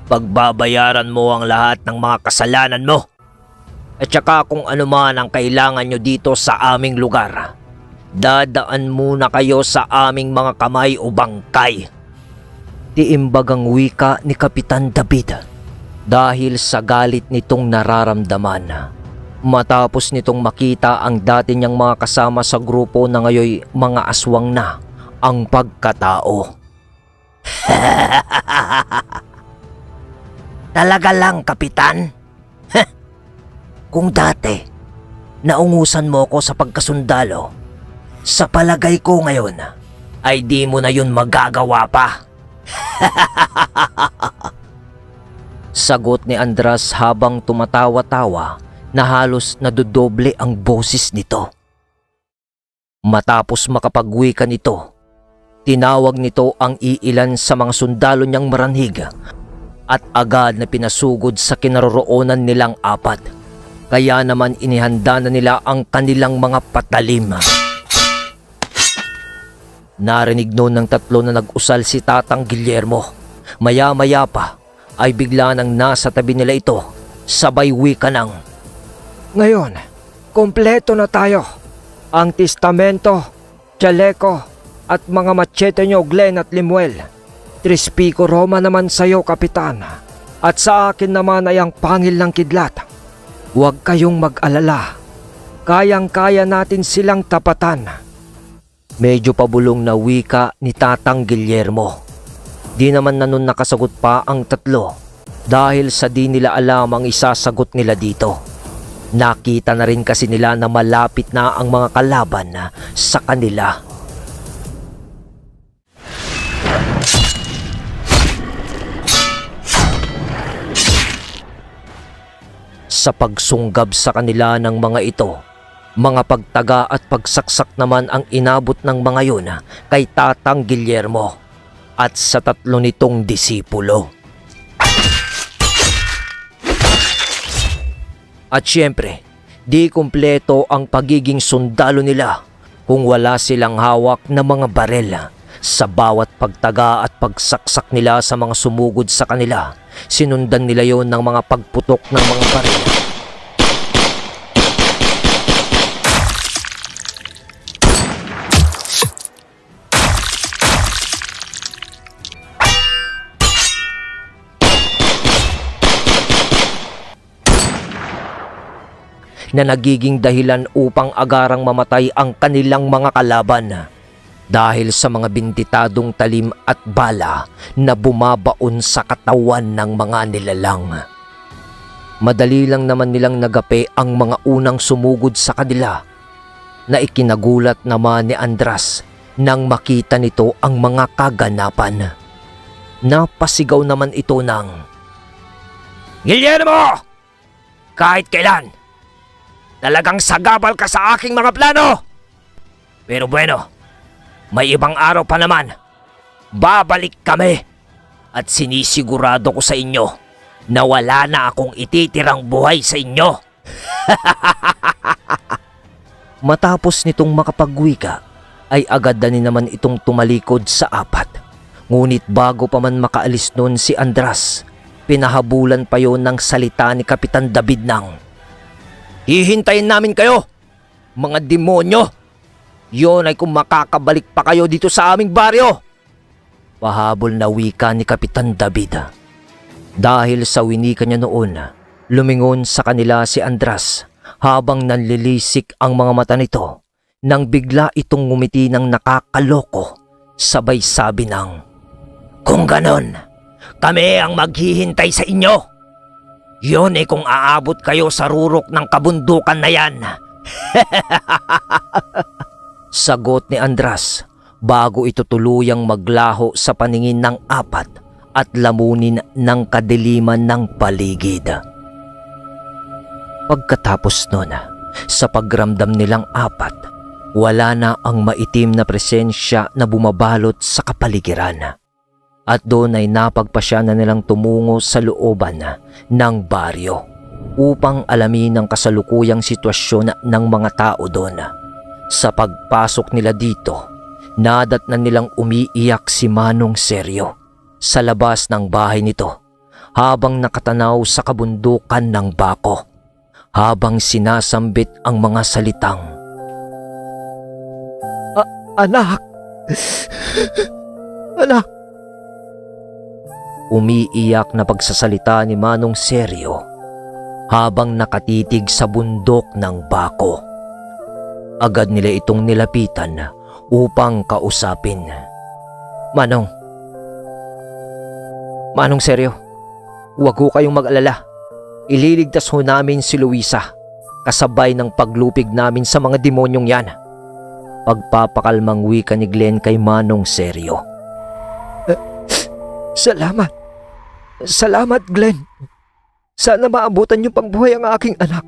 pagbabayaran mo ang lahat ng mga kasalanan mo. At saka kung ano man ang kailangan nyo dito sa aming lugar, dadaan muna kayo sa aming mga kamay o bangkay. Tiimbagang wika ni Kapitan David dahil sa galit nitong nararamdaman. Matapos nitong makita ang dati niyang mga kasama sa grupo na ngayoy mga aswang na ang pagkatao. Talaga lang, Kapitan? Kung dati, naungusan mo ko sa pagkasundalo, sa palagay ko ngayon, ay di mo na yun magagawa pa. Sagot ni Andras habang tumatawa-tawa na halos nadodoble ang boses nito. Matapos makapagwika nito, tinawag nito ang iilan sa mga sundalo niyang maranhig at agad na pinasugod sa kinaroroonan nilang apat. Kaya naman inihanda na nila ang kanilang mga patalim. Narinig noon ng tatlo na nag-usal si Tatang Guillermo. Maya-maya pa ay bigla nang nasa tabi nila ito, sabay wika ng, ngayon, kompleto na tayo. Ang testamento, chaleco at mga machete nyo, Glenn at Lemuel. 3 pico Roma naman sa'yo, Kapitan. At sa akin naman ay ang pangil ng kidlat. Huwag kayong mag-alala. Kayang-kaya natin silang tapatan. Medyo pabulong na wika ni Tatang Guillermo. Di naman na nun nakasagot pa ang tatlo dahil sa di nila alam ang isasagot nila dito. Nakita na rin kasi nila na malapit na ang mga kalaban sa kanila. Sa pagsunggab sa kanila ng mga ito, mga pagtaga at pagsaksak naman ang inabot ng mga yun kay Tatang Guillermo at sa tatlo nitong disipulo. At syempre, di kumpleto ang pagiging sundalo nila kung wala silang hawak na mga barel. Sa bawat pagtaga at pagsaksak nila sa mga sumugod sa kanila, sinundan nila yon ng mga pagputok ng mga baril. Na nagiging dahilan upang agarang mamatay ang kanilang mga kalaban dahil sa mga bintitadong talim at bala na bumabaon sa katawan ng mga nilalang. Madali lang naman nilang nagape ang mga unang sumugod sa kanila na ikinagulat naman ni Andras nang makita nito ang mga kaganapan. Napasigaw naman ito ng, Guillermo! Kahit kailan, talagang sagabal ka sa aking mga plano. Pero bueno, may ibang araw pa naman. Babalik kami. At sinisigurado ko sa inyo na wala na akong ititirang buhay sa inyo. Matapos nitong makapagwika, ay agad na naman itong tumalikod sa apat. Ngunit bago pa man makaalis nun si Andras, pinahabulan pa yon ng salita ni Kapitan David ng, Hihintayin namin kayo, mga demonyo! Yon ay kung makakabalik pa kayo dito sa aming baryo! pahabol na wika ni Kapitan David. Dahil sa winika niya noon, lumingon sa kanila si Andras habang nanlilisik ang mga mata nito nang bigla itong ngumiti ng nakakaloko, sabay sabi ng, Kung ganon, kami ang maghihintay sa inyo. Yun ay kung aabot kayo sa rurok ng kabundukan na yan. Sagot ni Andras bago ito tuluyang maglaho sa paningin ng apat at lamunin ng kadiliman ng paligid. Pagkatapos nun, sa pagramdam nilang apat, wala na ang maitim na presensya na bumabalot sa kapaligiran. At doon ay napagpasya na nilang tumungo sa looban ng baryo upang alamin ang kasalukuyang sitwasyon ng mga tao doon. Sa pagpasok nila dito, nadatnan nilang umiiyak si Manong Seryo sa labas ng bahay nito habang nakatanaw sa kabundukan ng bako, habang sinasambit ang mga salitang, Anak! Anak! Umiiyak na pagsasalita ni Manong Seryo habang nakatitig sa bundok ng bako. Agad nila itong nilapitan upang kausapin. Manong Seryo, huwag ho kayong mag-alala. Ililigtas ho namin si Luisa kasabay ng paglupig namin sa mga demonyong yan. Pagpapakalmang wika ni Glenn kay Manong Seryo. Salamat! Salamat, Glenn! Sana maabutan yung pangbuhay ang aking anak.